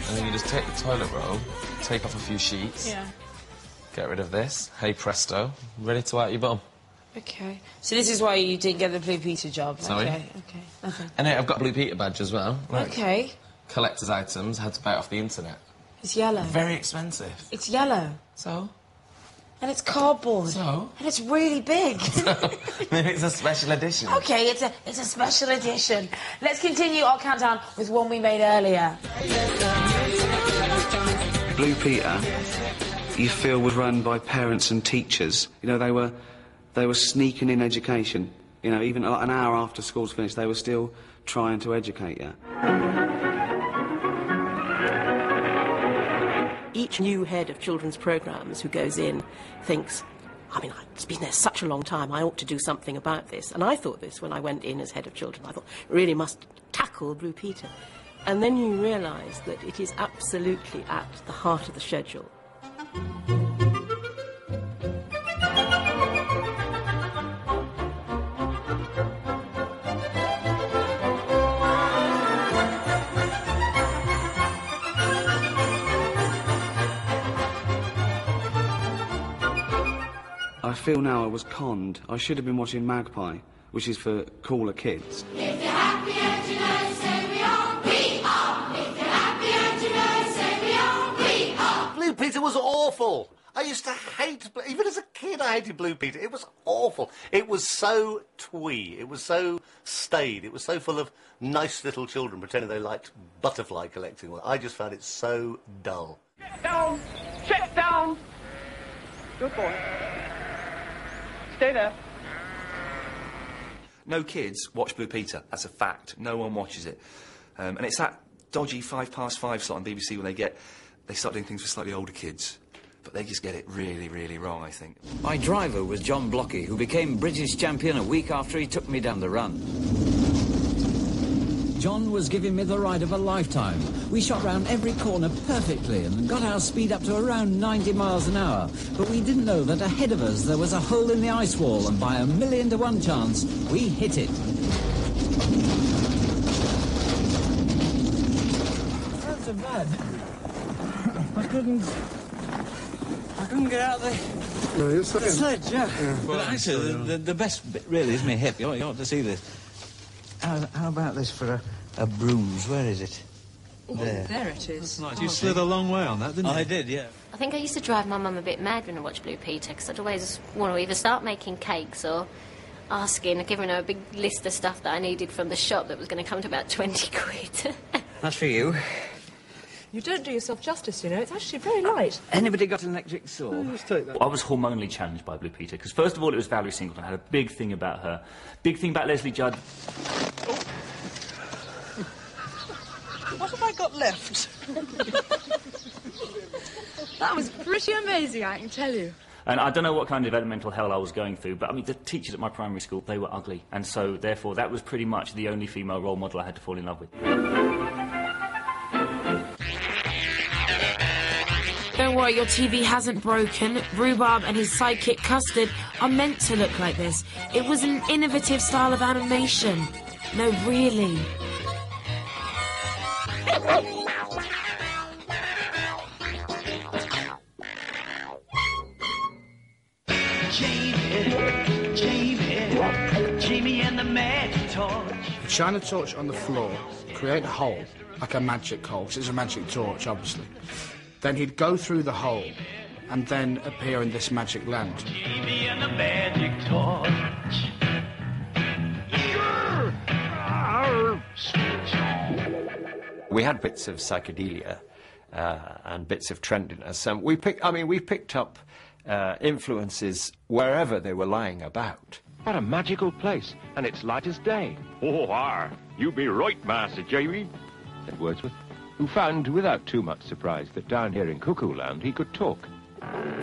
And then you just take the toilet roll, take off a few sheets. Yeah. Get rid of this. Hey presto, ready to out your bum. Okay. So this is why you didn't get the Blue Peter job. Sorry? Okay. Nothing. And I've got a Blue Peter badge as well. Okay. Collector's items, had to buy it off the internet. It's yellow. Very expensive. It's yellow. So? And it's cardboard. So? And it's really big. Maybe it's a special edition. Okay, it's a special edition. Let's continue our countdown with one we made earlier. Blue Peter, you feel, was run by parents and teachers. You know, they were sneaking in education. You know, even an hour after school's finished, they were still trying to educate you. Each new head of children's programmes who goes in thinks, I mean, it's been there such a long time, I ought to do something about this. And I thought this when I went in as head of children. I thought, really must tackle Blue Peter. And then you realise that it is absolutely at the heart of the schedule. I feel now I was conned. I should have been watching Magpie, which is for cooler kids. If you're happy and you know, say we are. We are. If you're happy and you know, say we are. We are. Blue Peter was awful. I used to hate, even as a kid, I hated Blue Peter. It was awful. It was so twee. It was so staid. It was so full of nice little children pretending they liked butterfly collecting. I just found it so dull. Sit down. Sit down. Good boy. Stay there. No kids watch Blue Peter. That's a fact. No one watches it. And it's that dodgy 5:05 slot on BBC when they start doing things for slightly older kids. But they just get it really, really wrong, I think. My driver was John Blocky, who became British champion a week after he took me down the run. John was giving me the ride of a lifetime. We shot round every corner perfectly and got our speed up to around 90 miles an hour. But we didn't know that ahead of us there was a hole in the ice wall, and by 1,000,000 to 1 chance, we hit it. Not so bad. I couldn't get out the sledge, yeah. But actually, the best bit really is my hip. You ought to see this. How about this for a bruise? Where is it? There. There it is. That's nice. You slid a long way on that, didn't you? I did, yeah. I think I used to drive my mum a bit mad when I watched Blue Peter, because I'd always want to either start making cakes or asking, giving her a big list of stuff that I needed from the shop that was going to come to about 20 quid. That's for you. You don't do yourself justice, you know. It's actually very light. Anybody got an electric saw? I was hormonally challenged by Blue Peter, because first of all it was Valerie Singleton. I had a big thing about her. Big thing about Leslie Judd. What have I got left? That was pretty amazing, I can tell you. And I don't know what kind of elemental hell I was going through, but I mean, the teachers at my primary school, they were ugly. And so, therefore, that was pretty much the only female role model I had to fall in love with. Don't worry, your TV hasn't broken. Rhubarb and his sidekick Custard are meant to look like this. It was an innovative style of animation. No, really. shine a torch on the floor, create a hole, like a magic hole, 'cause it's a magic torch, obviously. Then he'd go through the hole and then appear in this magic land. And the magic torch. We had bits of psychedelia and bits of trendiness. We picked up influences wherever they were lying about. What a magical place, and it's light as day. Oh, you be right, Master Jamie, said Wordsworth, who found, without too much surprise, that down here in Cuckoo Land he could talk.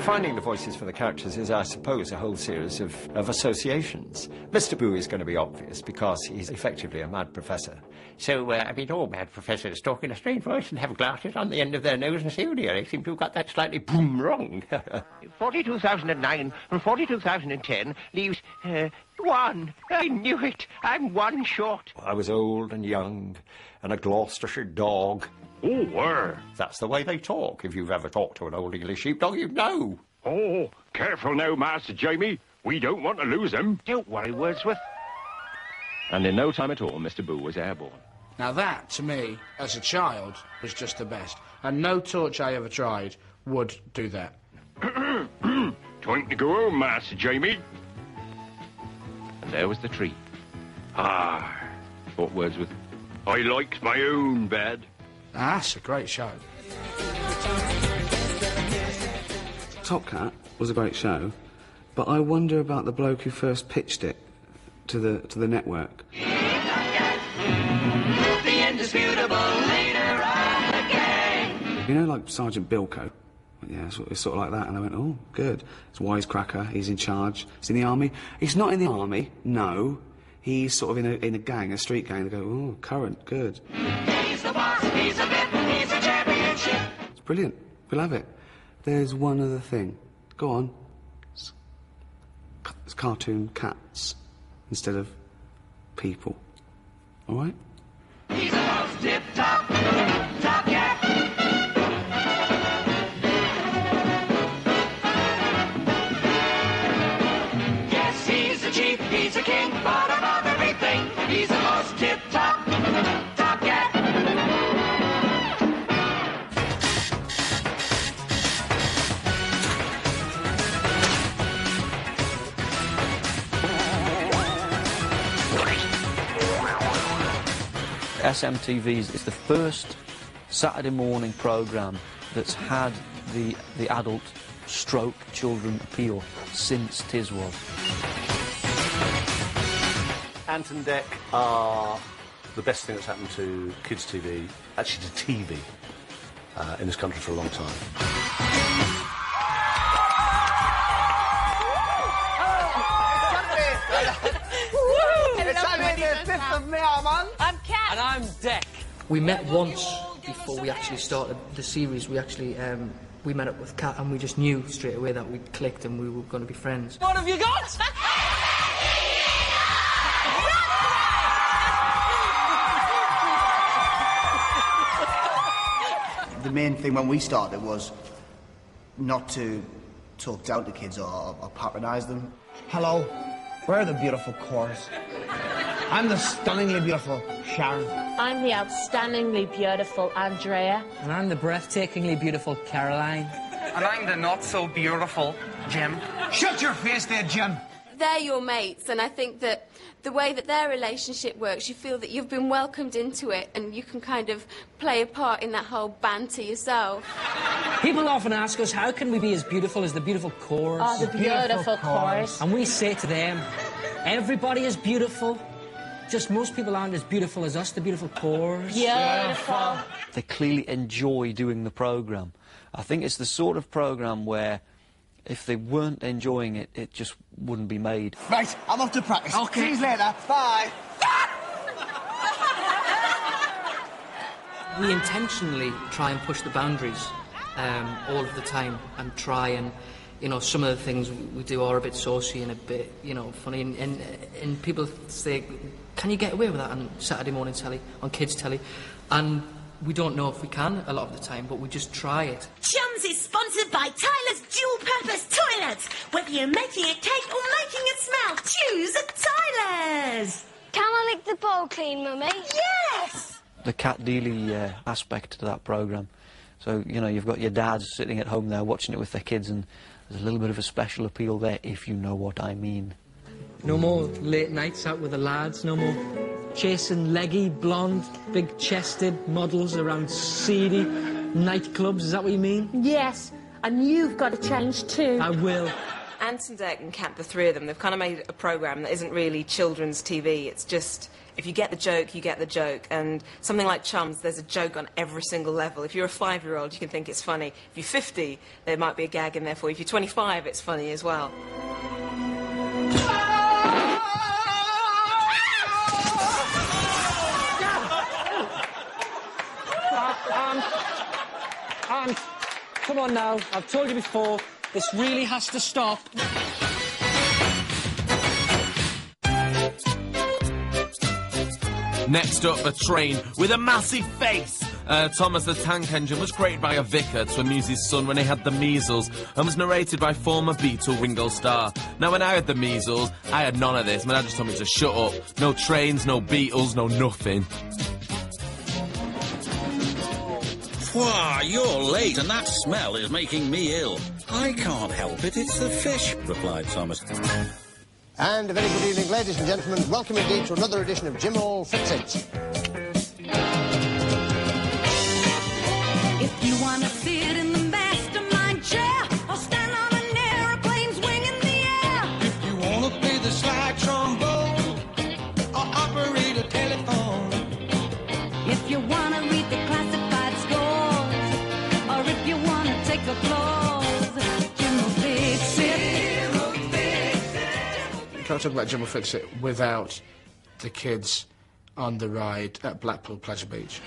Finding the voices for the characters is, I suppose, a whole series of associations. Mr. Boo is going to be obvious because he's effectively a mad professor. So, all mad professors talk in a strange voice and have glasses on the end of their nose, and see, oh dear, they seem to have got that slightly boom wrong. 42,009 from 42,010 leaves 1. I knew it. I'm 1 short. I was old and young and a Gloucestershire dog. Oh, where? That's the way they talk. If you've ever talked to an old English sheepdog, you'd know. Oh, careful now, Master Jamie. We don't want to lose him. Don't worry, Wordsworth. And in no time at all, Mr. Boo was airborne. Now that, to me, as a child, was just the best. And no torch I ever tried would do that. Time to go home, Master Jamie. And there was the tree. Thought Wordsworth, I likes my own bed. That's a great show. Top Cat was a great show, but I wonder about the bloke who first pitched it to the network. The indisputable leader of the gang. You know, like Sergeant Bilko? Yeah, it's sort of like that. And I went, oh, good. It's wisecracker, he's in charge. He's in the army. He's not in the army, no. He's sort of in a gang, a street gang. They go, oh, current, good. He's the boss, he's a bit, he's a championship. It's brilliant. We'll have it. There's one other thing. Go on. It's cartoon cats instead of people. All right? He's the most tip-top, top cat. Yes, he's the chief, he's the king, but above everything, he's the most tip-top, top cat. SMTV is the first Saturday morning programme that's had the adult stroke children appeal since Tiswas. Ant and Dec are the best thing that's happened to kids' TV, actually to TV, in this country for a long time. It's only the 5th of May, man. I'm Cat. And I'm Dec. We met once before we actually started the series. We actually we met up with Cat and we just knew straight away that we'd clicked and we were going to be friends. What have you got? The main thing when we started was not to talk down to kids or patronise them. Hello, we're the beautiful chorus. I'm the stunningly beautiful Sharon. I'm the outstandingly beautiful Andrea. And I'm the breathtakingly beautiful Caroline. And I'm the not-so-beautiful Jim. Shut your face there, Jim! They're your mates, and I think that the way that their relationship works, you feel that you've been welcomed into it and you can kind of play a part in that whole banter yourself. People often ask us, how can we be as beautiful as the beautiful chorus? Oh, the beautiful chorus. And we say to them, everybody is beautiful. Just most people aren't as beautiful as us, the beautiful chorus. Beautiful. They clearly enjoy doing the programme. I think it's the sort of programme where if they weren't enjoying it, it just wouldn't be made. Right, I'm off to practice. Okay. See you later. Bye. We intentionally try and push the boundaries all of the time and try and, you know, some of the things we do are a bit saucy and a bit, you know, funny. And people say, can you get away with that on Saturday morning telly, on kids' telly? And we don't know if we can a lot of the time, but we just try it. Chums is sponsored by Tyler's dual-purpose toilets. Whether you're making a cake or making it smell, choose a Tyler's. Come lick the bowl clean, Mummy? Yes! The Cat Dealey aspect to that programme. So, you know, you've got your dads sitting at home there watching it with their kids, and there's a little bit of a special appeal there, if you know what I mean. No more late nights out with the lads, no more chasing leggy, blonde, big-chested models around seedy nightclubs, is that what you mean? Yes, and you've got to change too. I will. Ant and Dec and Cat, the three of them, they've kind of made a programme that isn't really children's TV. It's just, if you get the joke, you get the joke. And something like Chums, there's a joke on every single level. If you're a 5-year-old, you can think it's funny. If you're 50, there might be a gag in there for you. If you're 25, it's funny as well. Ant, come on now. I've told you before, this really has to stop. Next up, a train with a massive face. Thomas the Tank Engine was created by a vicar to amuse his son when he had the measles and was narrated by former Beatle Ringo Starr. Now, when I had the measles, I had none of this. My dad just told me to shut up. No trains, no Beatles, no nothing. Why, you're late, and that smell is making me ill. I can't help it, it's the fish, replied Thomas. And a very good evening, ladies and gentlemen. Welcome indeed to another edition of Jim All Fix It. If you want to sit in the mastermind chair or stand on an aeroplane's wing in the air. If you want to play the slide trombone or operate a telephone. If you want to read the classified scores or if you want to take applause, Jim will fix it. Can't talk about Jim will fix it without the kids on the ride at Blackpool Pleasure Beach.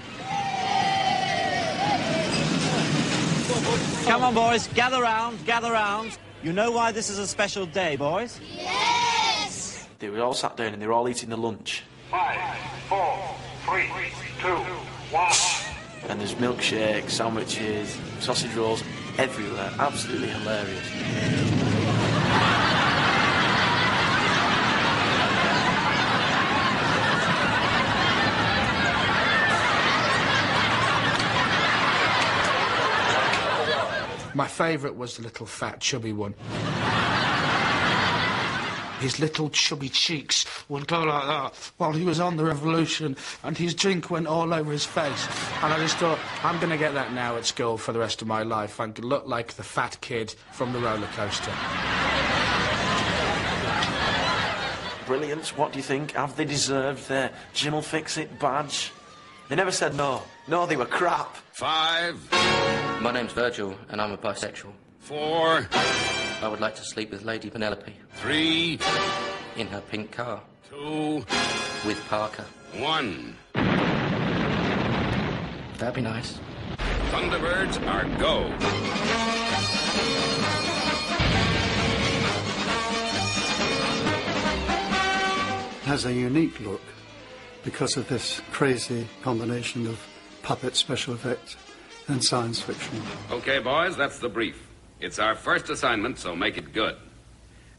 Come on, boys, gather round, gather round. You know why this is a special day, boys? Yes! They were all sat down and they were all eating their lunch. 5, 4, 3, 2, 1. And there's milkshakes, sandwiches, sausage rolls everywhere. Absolutely hilarious. My favourite was the little fat chubby one. His little chubby cheeks would go like that while he was on the revolution, and his drink went all over his face. And I just thought, I'm going to get that now at school for the rest of my life. I'm going to look like the fat kid from the roller coaster. Brilliant. What do you think? Have they deserved their Jim will fix it badge? They never said no. No, they were crap. 5. My name's Virgil, and I'm a bisexual. 4. I would like to sleep with Lady Penelope. 3. In her pink car. 2. With Parker. 1. That'd be nice. Thunderbirds are go. Has a unique look because of this crazy combination of puppet, special effects and science fiction. Okay, boys, that's the brief. It's our first assignment, so make it good.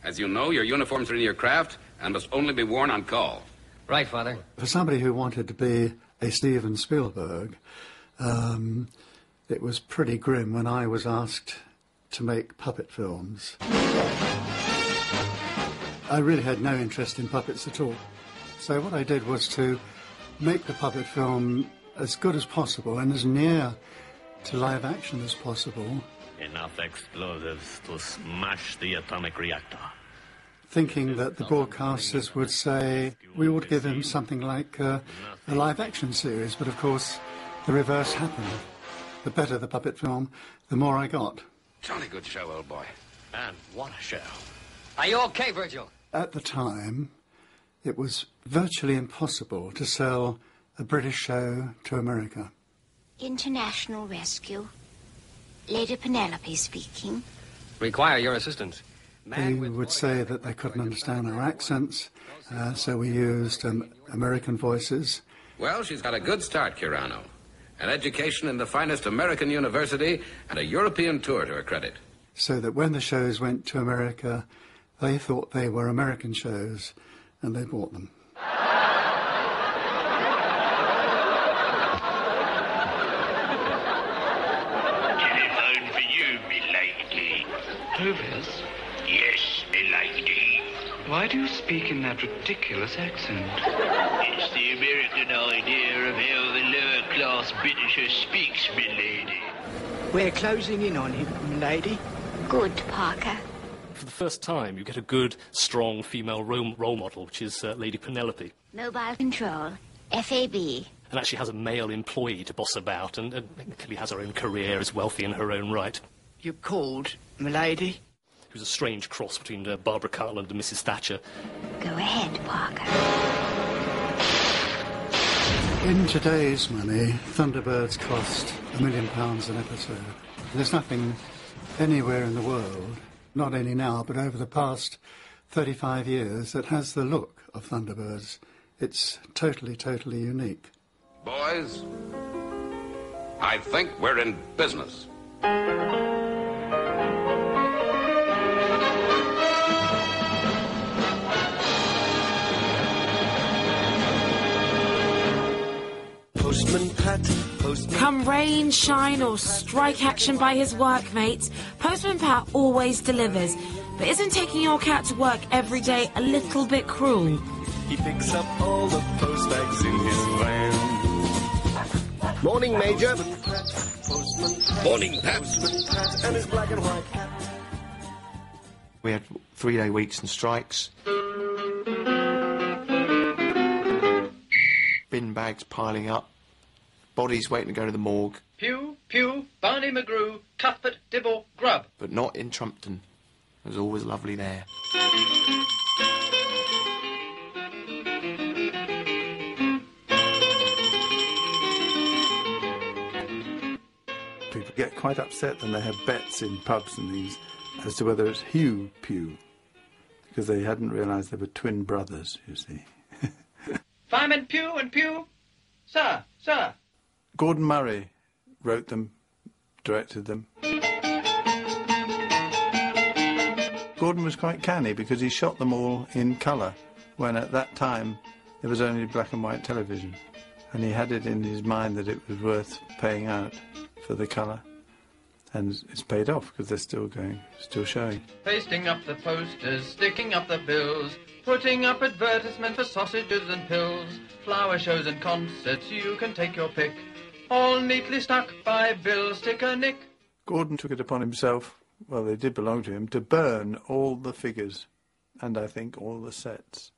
As you know, your uniforms are in your craft and must only be worn on call. Right, Father. For somebody who wanted to be a Steven Spielberg, it was pretty grim when I was asked to make puppet films. I really had no interest in puppets at all. So what I did was to make the puppet film as good as possible and as near to live action as possible. Enough explosives to smash the atomic reactor. Thinking that the broadcasters would say we ought to give him something like a live action series, but of course the reverse happened. The better the puppet film, the more I got. Jolly good show, old boy. And what a show. Are you okay, Virgil? At the time, it was virtually impossible to sell a British show to America. International Rescue. Lady Penelope speaking. Require your assistance. They would say that they couldn't understand our accents, so we used American voices. Well, she's got a good start, Kirano. An education in the finest American university and a European tour to her credit. So that when the shows went to America, they thought they were American shows, and they bought them. Clovis? Yes, milady. Why do you speak in that ridiculous accent? It's the American idea of how the lower-class Britisher speaks, milady. We're closing in on him, milady. Good, Parker. For the first time, you get a good, strong female role model, which is Lady Penelope. Mobile control. FAB. And actually has a male employee to boss about, and clearly has her own career, is wealthy in her own right. You called, milady? It was a strange cross between Barbara Cartland and Mrs. Thatcher. Go ahead, Parker. In today's money, Thunderbirds cost £1 million an episode. There's nothing anywhere in the world, not any now, but over the past 35 years, that has the look of Thunderbirds. It's totally, totally unique. Boys, I think we're in business. Postman Pat, Postman... Come rain, shine or strike action by his workmates, Postman Pat always delivers. But isn't taking your cat to work every day a little bit cruel? He picks up all the post bags in his van. Morning, Major. Morning, Pat. And his black and white cat. We had 3-day weeks and strikes. Bin bags piling up. Bodies waiting to go to the morgue. Pew, pew, Barney McGrew, Cuthbert, Dibble, Grub. But not in Trumpton. It was always lovely there. People get quite upset when they have bets in pubs and things as to whether it's Hugh Pew, because they hadn't realised they were twin brothers, you see. Fireman Pew and Pew. Sir, sir. Gordon Murray wrote them, directed them. Gordon was quite canny because he shot them all in colour, when at that time there was only black and white television. And he had it in his mind that it was worth paying out for the colour. And it's paid off because they're still going, still showing. Pasting up the posters, sticking up the bills, putting up advertisements for sausages and pills, flower shows and concerts, you can take your pick, all neatly stuck by Bill Sticker Nick. Gordon took it upon himself, well, they did belong to him, to burn all the figures, and I think all the sets,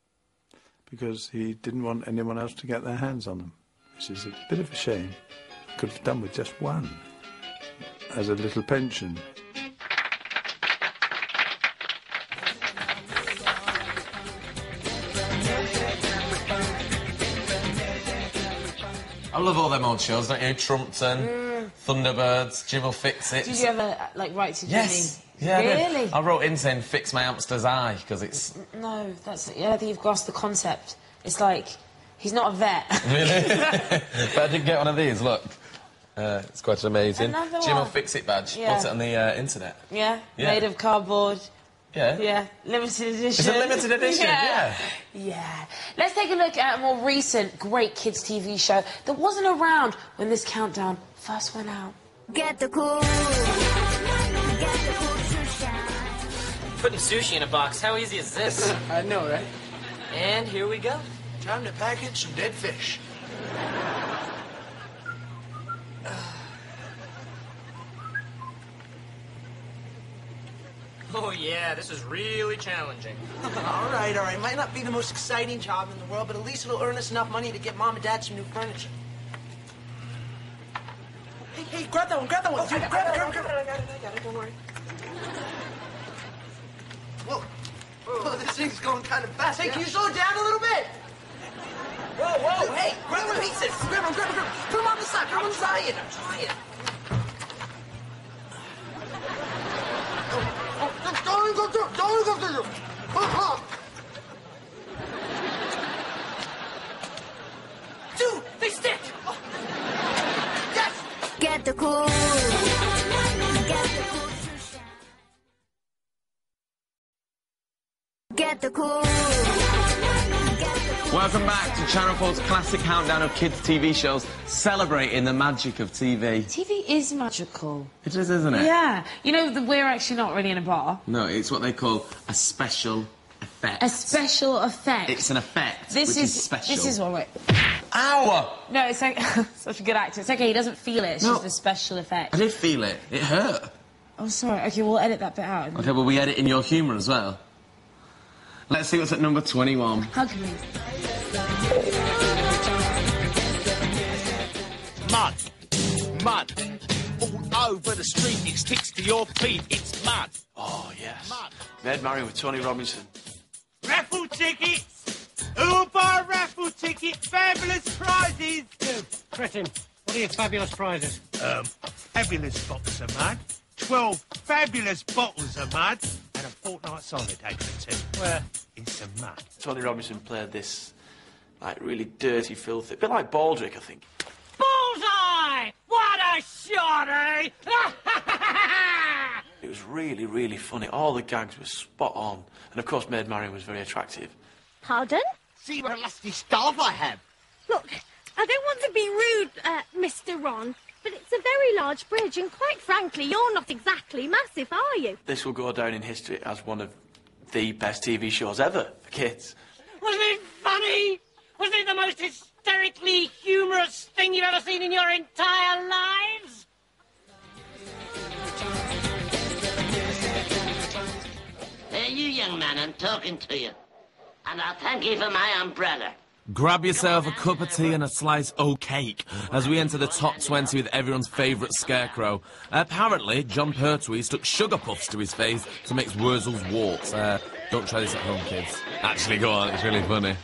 because he didn't want anyone else to get their hands on them, which is a bit of a shame. Could have done with just one, as a little pension. I love all them old shows, don't you? Trumpton, Thunderbirds, Jim will fix it. Did you ever, like, write to Jimmy? Yes. Yeah, really? I did. I wrote in saying, fix my hamster's eye, because it's... No, that's... Yeah, I think you've grasped the concept. It's like, he's not a vet. Really? But I did get one of these, look. It's quite amazing. Another Jim will one. fix it badge. Yeah. What's it on the internet? Yeah? Yeah. Made of cardboard. Yeah. Yeah, limited edition. It's a limited edition, yeah. Yeah. Let's take a look at a more recent great kids' TV show that wasn't around when this countdown first went out. Get the cool. Putting sushi in a box, how easy is this? I know, right? And here we go. Time to package some dead fish. Oh yeah, this is really challenging. all right. Might not be the most exciting job in the world, but at least it'll earn us enough money to get Mom and Dad some new furniture. Hey, grab that one. Oh, Dude, grab it. I got it, don't worry. Whoa. Oh, this thing's going kind of fast. Hey, can you slow it down a little bit? Whoa, hey, grab the pieces. Grab them. Put them on the side. I'm trying. Don't go through. Dude, they stick. Oh. Yes. Get the cool. Get the cool. Well, Welcome back to Channel 4's classic countdown of kids' TV shows, celebrating the magic of TV. TV is magical. It is, isn't it? Yeah. You know, we're actually not really in a bar. No, it's what they call a special effect. A special effect. It's an effect, This which is special. This is what we're... Ow! No, it's like... Such a good actor. It's okay, he doesn't feel it. It's just a special effect. I did feel it. It hurt. Oh, sorry. Okay, we'll edit that bit out. Okay, well, we edit in your humour as well. Let's see what's at number 21. Hug me. Mud. Mud. All over the street, it sticks to your feet. It's mud. Oh, yes. Mud. Maid Marian with Tony Robinson. Raffle tickets! Who'll buy raffle tickets? Fabulous prizes! Cretin, what are your fabulous prizes? A fabulous box of mud, 12 fabulous bottles of mud, and a fortnight's holiday for two. Where? In some mud. Tony Robinson played this, like, really dirty, filthy... A bit like Baldrick, I think. Bullseye! What a shot, eh? It was really, really funny. All the gags were spot on. And, of course, Maid Marian was very attractive. Pardon? See what a lusty staff I have. Look, I don't want to be rude, Mr. Ron, but it's a very large bridge, and quite frankly, you're not exactly massive, are you? This will go down in history as one of the best TV shows ever for kids. Wasn't it funny? Wasn't it the most hysterically humorous thing you've ever seen in your entire lives? Hey, you young man, I'm talking to you. And I'll thank you for my umbrella. Grab yourself a cup of tea and a slice o' cake as we enter the top 20 with everyone's favourite scarecrow. Apparently, John Pertwee stuck sugar puffs to his face to make Wurzel's warts. Don't try this at home, kids. Actually, go on, it's really funny.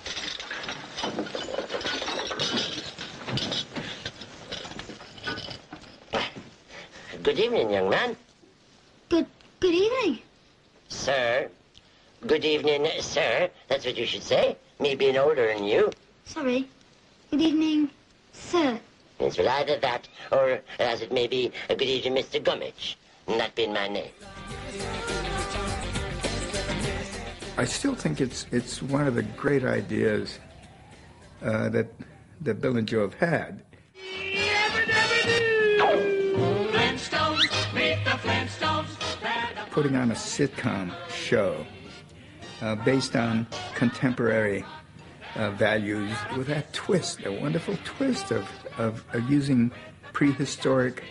Good evening, young man. Good evening. Sir. Good evening, sir. That's what you should say. Me being older than you. Sorry. Good evening, sir. It's well either that, or as it may be, a good evening, Mr. Gummidge. That being my name. I still think it's one of the great ideas that Bill and Joe have had. Flintstones, meet the Flintstones. Putting on a sitcom show based on contemporary values with that twist, a wonderful twist of using prehistoric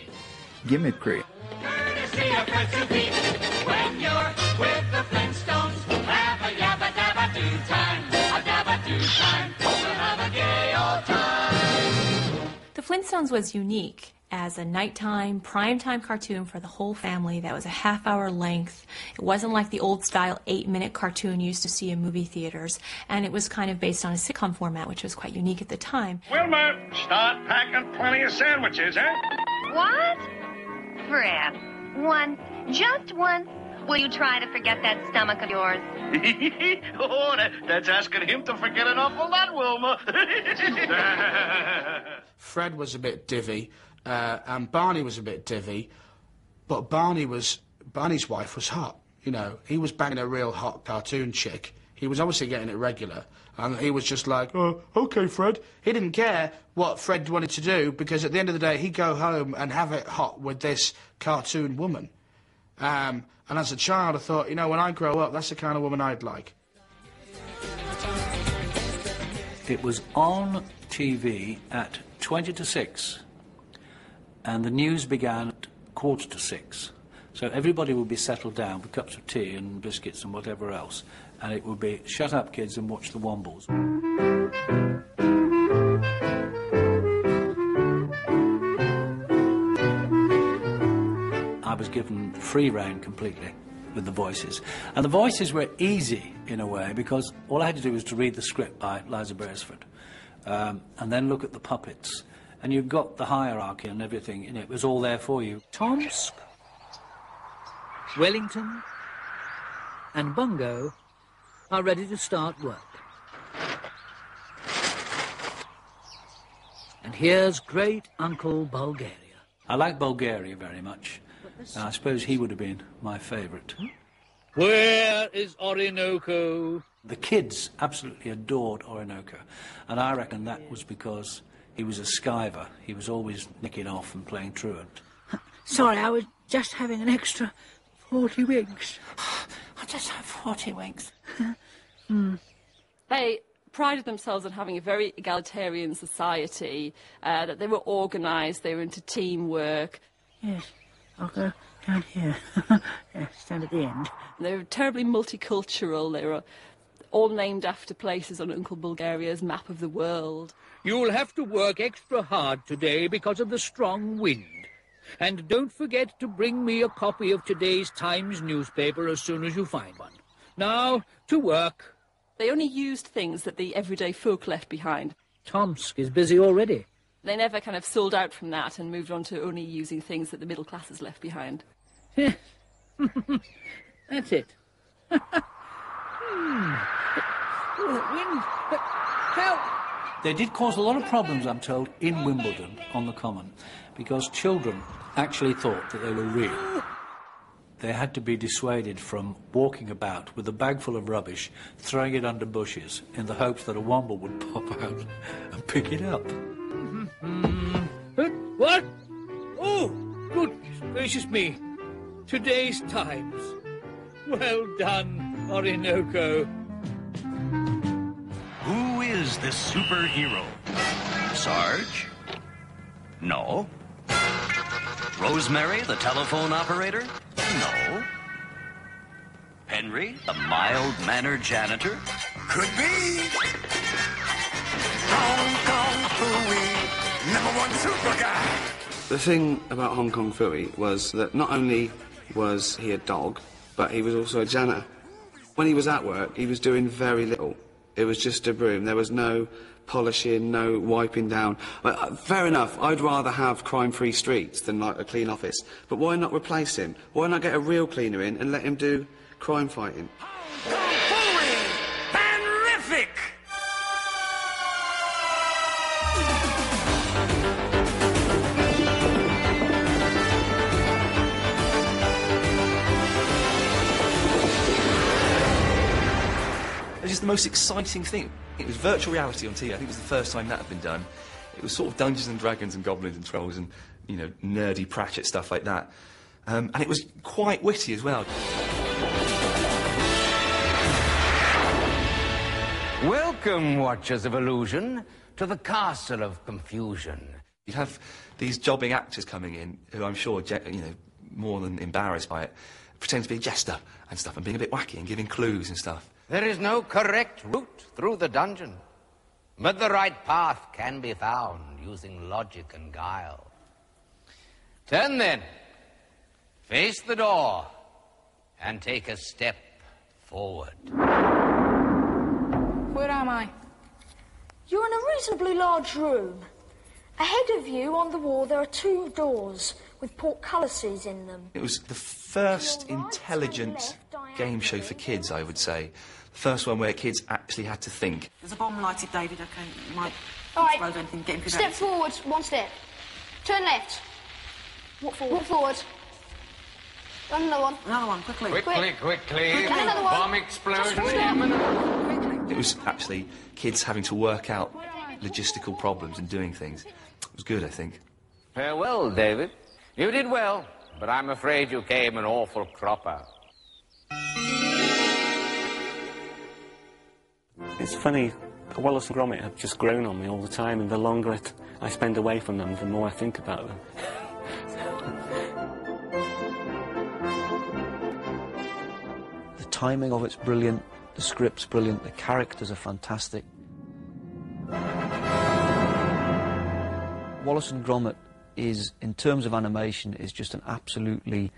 gimmickry. Courtesy of Pertwee, when you're with the Flintstones, have a yabba dabba do time, a dabba do time, we'll have a gay old time. The Flintstones was unique as a nighttime, primetime cartoon for the whole family that was a half-hour length. It wasn't like the old-style 8-minute cartoon you used to see in movie theaters, and it was kind of based on a sitcom format, which was quite unique at the time. Wilma, start packing plenty of sandwiches, eh? What? Fred, just one. Will you try to forget that stomach of yours? Oh, that's asking him to forget an awful lot, Wilma. Fred was a bit divvy, and Barney was a bit divvy, but Barney's wife was hot. You know, he was banging a real hot cartoon chick. He was obviously getting it regular, and he was just like, oh, okay, Fred. He didn't care what Fred wanted to do, because at the end of the day, he'd go home and have it hot with this cartoon woman. And as a child, I thought, you know, when I grow up, that's the kind of woman I'd like. It was on TV at 20 to 6, and the news began at 5:45. So everybody would be settled down with cups of tea and biscuits and whatever else, and it would be, shut up, kids, and watch the Wombles. I was given free rein completely with the voices. And the voices were easy, in a way, because all I had to do was to read the script by Liza Beresford, and then look at the puppets. And you got the hierarchy and everything, and it was all there for you. Tomsk, Wellington, and Bungo are ready to start work. And here's great Uncle Bulgaria. I like Bulgaria very much. I suppose he would have been my favourite. Where is Orinoco? The kids absolutely adored Orinoco, and I reckon that was because he was a skiver. He was always nicking off and playing truant. Sorry, I was just having an extra 40 winks. I just have 40 winks. They prided themselves on having a very egalitarian society, that they were organised, they were into teamwork. Yes, I'll go down here. Yes, stand at the end. They were terribly multicultural. They were all named after places on Uncle Bulgaria's map of the world. You'll have to work extra hard today because of the strong wind. And don't forget to bring me a copy of today's Times newspaper as soon as you find one. Now, to work. They only used things that the everyday folk left behind. Tomsk is busy already. They never kind of sold out from that and moved on to only using things that the middle classes left behind. That's it. Wind. Help! They did cause a lot of problems, I'm told, in Wimbledon on the Common, because children actually thought that they were real. They had to be dissuaded from walking about with a bag full of rubbish, throwing it under bushes, in the hopes that a womble would pop out and pick it up. What? Oh, goodness gracious me. Today's Times. Well done, Orinoco. Who is this superhero? Sarge? No. Rosemary, the telephone operator? No. Henry, the mild-mannered janitor? Could be. Hong Kong Phooey, #1 super guy. The thing about Hong Kong Phooey was that not only was he a dog, but he was also a janitor. When he was at work, he was doing very little. It was just a broom. There was no polishing, no wiping down. Fair enough, I'd rather have crime-free streets than, like, a clean office. But why not replace him? Why not get a real cleaner in and let him do crime fighting? Fanrific! It was just the most exciting thing. It was virtual reality on TV. I think it was the first time that had been done. It was sort of Dungeons and Dragons and Goblins and Trolls and, you know, nerdy Pratchett stuff like that. And it was quite witty as well. Welcome, Watchers of Illusion, to the Castle of Confusion. You'd have these jobbing actors coming in, who I'm sure, you know, more than embarrassed by it, pretending to be a jester and stuff, and being a bit wacky and giving clues and stuff. There is no correct route through the dungeon, but the right path can be found using logic and guile. Turn then, face the door, and take a step forward. Where am I? You're in a reasonably large room. Ahead of you on the wall there are 2 doors with portcullises in them. It was the first intelligent game show for kids, I would say. The first one where kids actually had to think. There's a bomb lighted, David. Okay, you might All explode right. anything. Get him good Step forward, 1 step. Turn left. Walk forward. Walk forward. And another one. Another one, quickly. Quickly. And another one. Bomb explosion Just imminent. It was actually kids having to work out logistical problems and doing things. It was good, I think. Farewell, David. You did well, but I'm afraid you came an awful cropper. It's funny, Wallace and Gromit have just grown on me all the time, and the longer I spend away from them, the more I think about them. The timing of it's brilliant, the script's brilliant, the characters are fantastic. Wallace and Gromit is, in terms of animation, is just an absolutely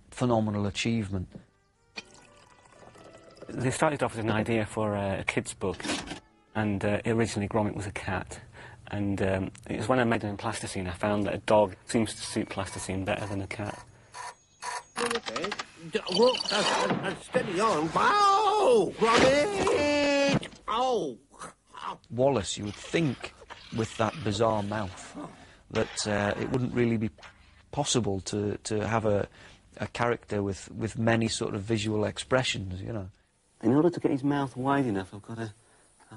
phenomenal achievement. They started off as an idea for a kid's book, and originally Gromit was a cat. And it was when I made them in plasticine I found that a dog seems to suit plasticine better than a cat. Steady on. Wow! Gromit! Oh! Wallace, you would think, with that bizarre mouth, that it wouldn't really be possible to have a character with many sort of visual expressions, you know. In order to get his mouth wide enough,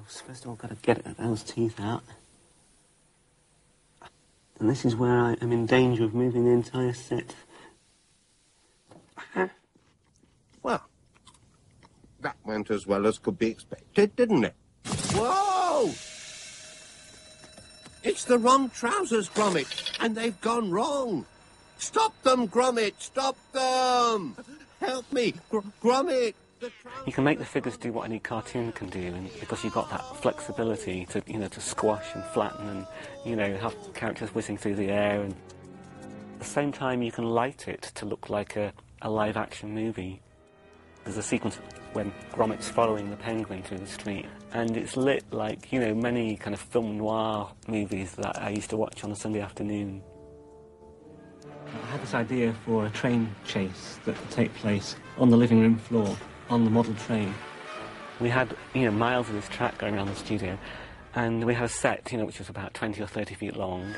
first of all got to get those teeth out. And this is where I am in danger of moving the entire set. Well, that went as well as could be expected, didn't it? Whoa! It's the wrong trousers, Gromit, and they've gone wrong. Stop them, Gromit, stop them! Help me, Gromit! You can make the figures do what any cartoon can do, and because you've got that flexibility to, to squash and flatten and, have characters whizzing through the air. And at the same time, you can light it to look like a live-action movie. There's a sequence when Gromit's following the penguin through the street, and it's lit like, many kind of film noir movies that I used to watch on a Sunday afternoon. I had this idea for a train chase that would take place on the living room floor, on the model train. We had, miles of this track going around the studio, and we had a set, which was about 20 or 30 feet long.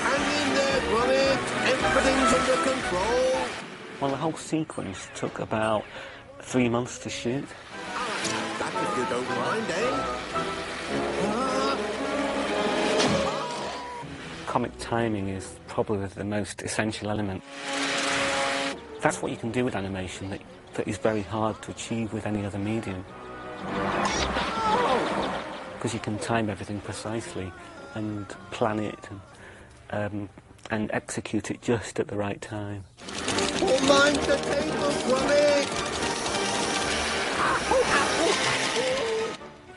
Hang in there, Gromit! Everything's under control! Well, the whole sequence took about 3 months to shoot. That if you don't mind, eh? Comic timing is probably the most essential element. That's what you can do with animation that is very hard to achieve with any other medium. Because you can time everything precisely and plan it and execute it just at the right time. Oh, mind the table, Gromit!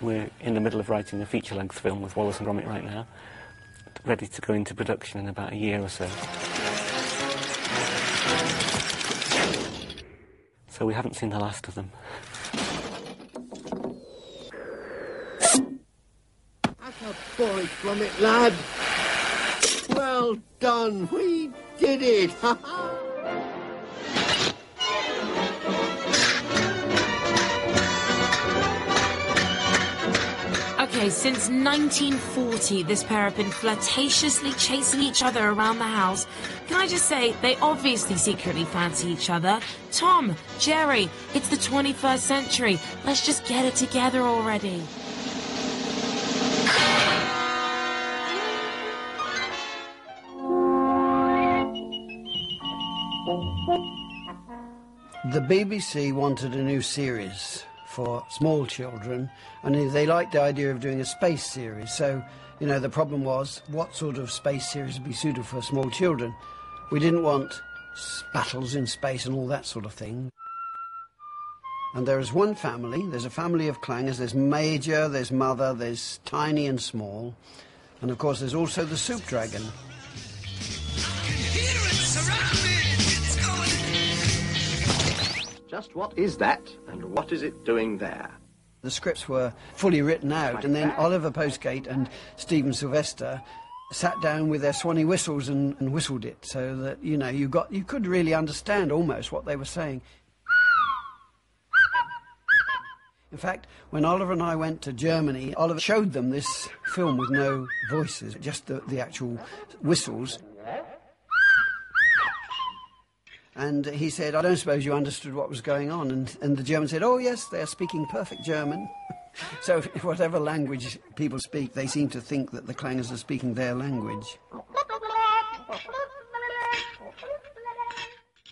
We're in the middle of writing a feature-length film with Wallace and Gromit right now, ready to go into production in about a year or so. So we haven't seen the last of them. That's a boy, Gromit, lad. Well done, we did it. Okay, since 1940, this pair have been flirtatiously chasing each other around the house. Can I just say, they obviously secretly fancy each other. Tom, Jerry, it's the 21st century. Let's just get it together already. The BBC wanted a new series for small children, and they liked the idea of doing a space series. So, the problem was, what sort of space series would be suitable for small children? We didn't want battles in space and all that sort of thing. And there is one family, there's a family of clangers, there's Major, there's Mother, there's Tiny and Small, and of course there's also the Soup Dragon. Just what is that, and what is it doing there? The scripts were fully written out, and then Oliver Postgate and Stephen Sylvester sat down with their Swanee whistles and whistled it, so that, you could really understand almost what they were saying. In fact, when Oliver and I went to Germany, Oliver showed them this film with no voices, just the actual whistles. And he said, I don't suppose you understood what was going on. And the German said, oh, yes, they're speaking perfect German. So whatever language people speak, they seem to think that the clangers are speaking their language.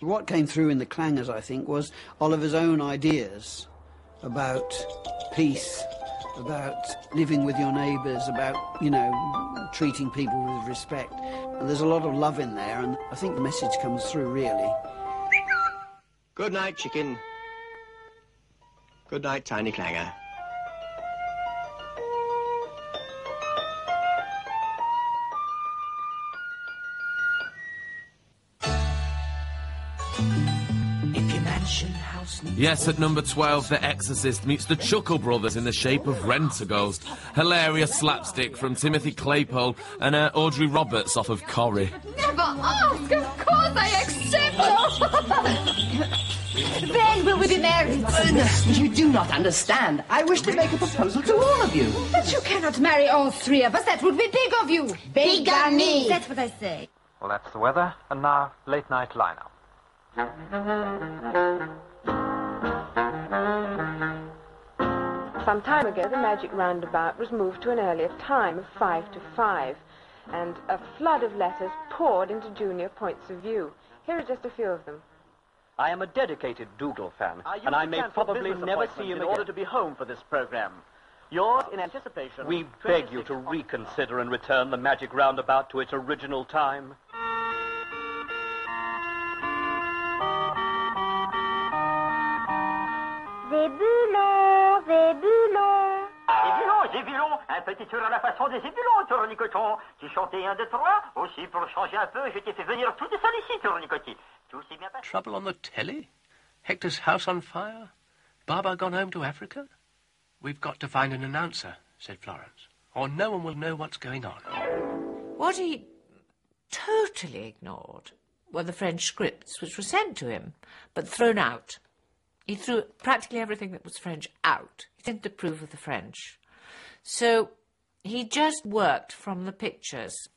What came through in the clangers, I think, was Oliver's own ideas about peace, about living with your neighbours, about, treating people with respect. And there's a lot of love in there, and I think the message comes through, really. Good night, chicken. Good night, Tiny Clanger. Yes, at number 12, The Exorcist meets the Chuckle Brothers in the shape of Rent-A-Ghost. Hilarious slapstick from Timothy Claypole and Audrey Roberts off of Corrie. Never ask! Of course I accept! Then will we be married? You do not understand. I wish to make a proposal to all of you. But you cannot marry all three of us. That would be big of you. Bigamy! That's what I say. Well, that's the weather. And now, late night lineup. Some time ago, the magic roundabout was moved to an earlier time of 5 to 5, and a flood of letters poured into junior points of view. Here are just a few of them. I am a dedicated Dougal fan, and I may probably never see him in again. order to be home for this program. Yours in anticipation. We beg you to reconsider and return the magic roundabout to its original time. Zébulon, Zébulon. Zébulon, un petit tour à la façon des Zébulons, Tournicoton. Tu chantais 1, 2, 3, aussi pour changer un peu, je t'ai fait venir tout seul ici, Tournicotis. Tout s'est bien passé. Trouble on the telly? Hector's house on fire? Baba gone home to Africa? We've got to find an announcer, said Florence, or no one will know what's going on. What he totally ignored were the French scripts which were sent to him, but thrown out. He threw practically everything that was French out. He didn't approve of the French. So he just worked from the pictures.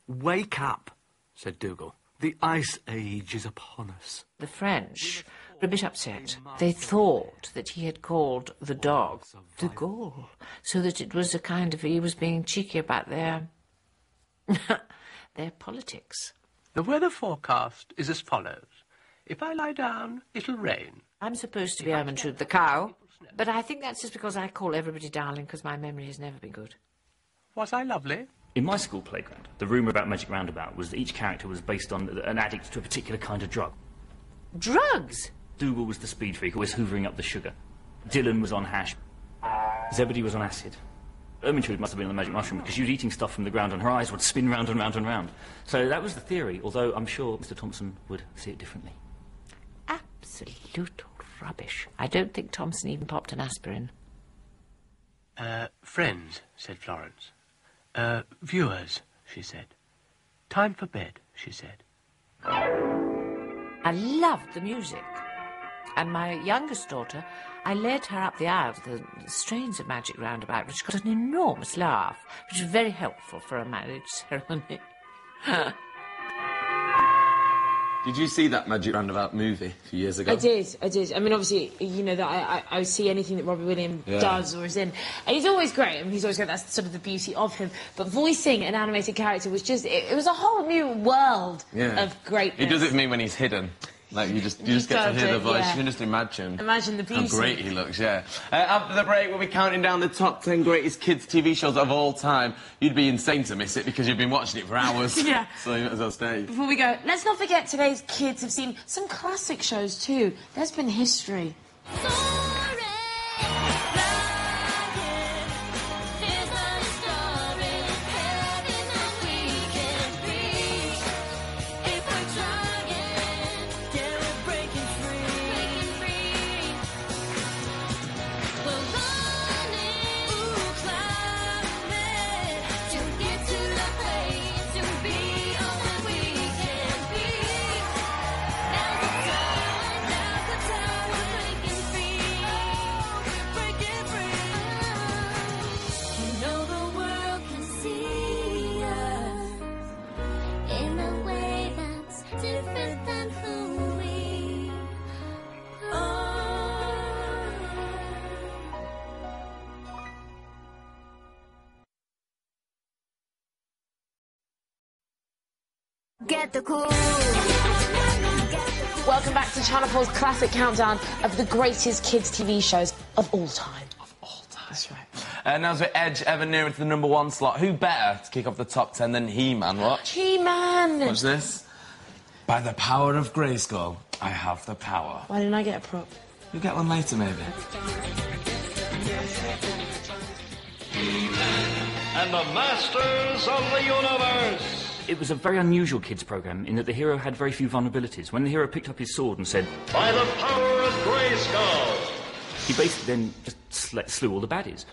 Wake up, said Dougal. The Ice Age is upon us. The French were a bit upset. They thought that he had called the dog de Gaulle, so that it was a kind of, he was being cheeky about their politics. The weather forecast is as follows. If I lie down, it'll rain. I'm supposed to be Ermintrude the cow, but I think that's just because I call everybody darling, because my memory has never been good. Was I lovely? In my school playground, the rumour about Magic Roundabout was that each character was based on an addict to a particular kind of drug. Drugs? Dougal was the speed freak, always hoovering up the sugar. Dylan was on hash. Zebedee was on acid. Ermintrude must have been on the magic mushroom because she was eating stuff from the ground and her eyes would spin round and round and round. So that was the theory, although I'm sure Mr. Thompson would see it differently. Absolute rubbish. I don't think Thompson even popped an aspirin. Friends, said Florence. Viewers, she said. Time for bed, she said. I loved the music. And my youngest daughter, I led her up the aisle to the strains of Magic Roundabout, which got an enormous laugh, which was very helpful for a marriage ceremony. Did you see that Magic Roundabout movie a few years ago? I did. I mean, obviously, you know, that I see anything that Robbie Williams does or is in. And he's always great. I mean, he's always great. That's sort of the beauty of him. But voicing an animated character was just... It was a whole new world of greatness. He does it for me when he's hidden. Like, you just get to hear the voice. You can just imagine. Imagine the beauty. How great he looks, after the break, we'll be counting down the top 10 greatest kids' TV shows of all time. You'd be insane to miss it because you've been watching it for hours. Yeah. So you might as well stay. Before we go, let's not forget today's kids have seen some classic shows too. There's been history. Get the cool. Welcome back to Channel 4's classic countdown of the greatest kids' TV shows of all time. That's right. Now as we edge ever nearer to the #1 slot, who better to kick off the top 10 than He-Man? Watch. He-Man! Watch this. By the power of Grayskull, I have the power. Why didn't I get a prop? You'll get one later, maybe. And the Masters of the Universe. It was a very unusual kids' programme in that the hero had very few vulnerabilities. When the hero picked up his sword and said, By the power of Grayskull, he basically then just slew all the baddies.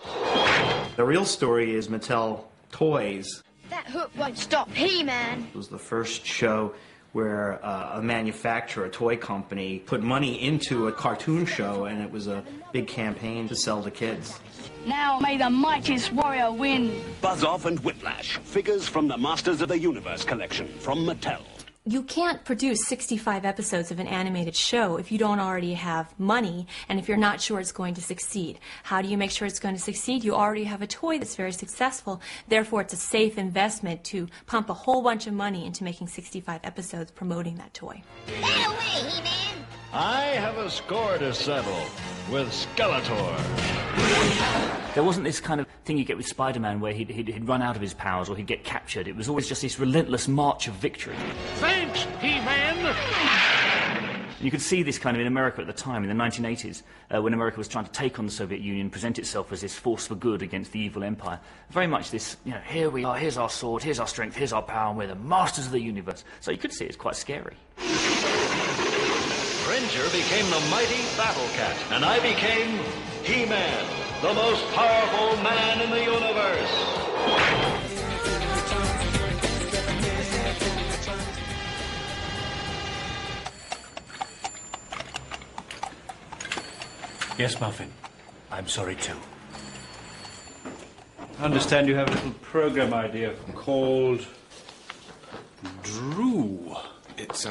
The real story is Mattel Toys. That hook won't stop He-Man. It was the first show where a manufacturer, a toy company, put money into a cartoon show, and it was a big campaign to sell to kids. Now may the mightiest warrior win. Buzz Off and Whiplash, figures from the Masters of the Universe collection from Mattel. You can't produce 65 episodes of an animated show if you don't already have money and if you're not sure it's going to succeed. How do you make sure it's going to succeed? You already have a toy that's very successful. Therefore, it's a safe investment to pump a whole bunch of money into making 65 episodes promoting that toy. Get away, He-Man! I have a score to settle with Skeletor. There wasn't this kind of thing you get with Spider-Man where he'd run out of his powers or he'd get captured. It was always just this relentless march of victory. Thanks, He-Man! And you could see this kind of in America at the time, in the 1980s, when America was trying to take on the Soviet Union, present itself as this force for good against the evil empire. Very much this, here we are, here's our sword, here's our strength, here's our power, and we're the masters of the universe. So you could see it's quite scary. Cringer became the mighty Battle Cat, and I became He-Man, the most powerful man in the universe. Yes, Muffin. I'm sorry too. I understand you have a little program idea called Drew. It's,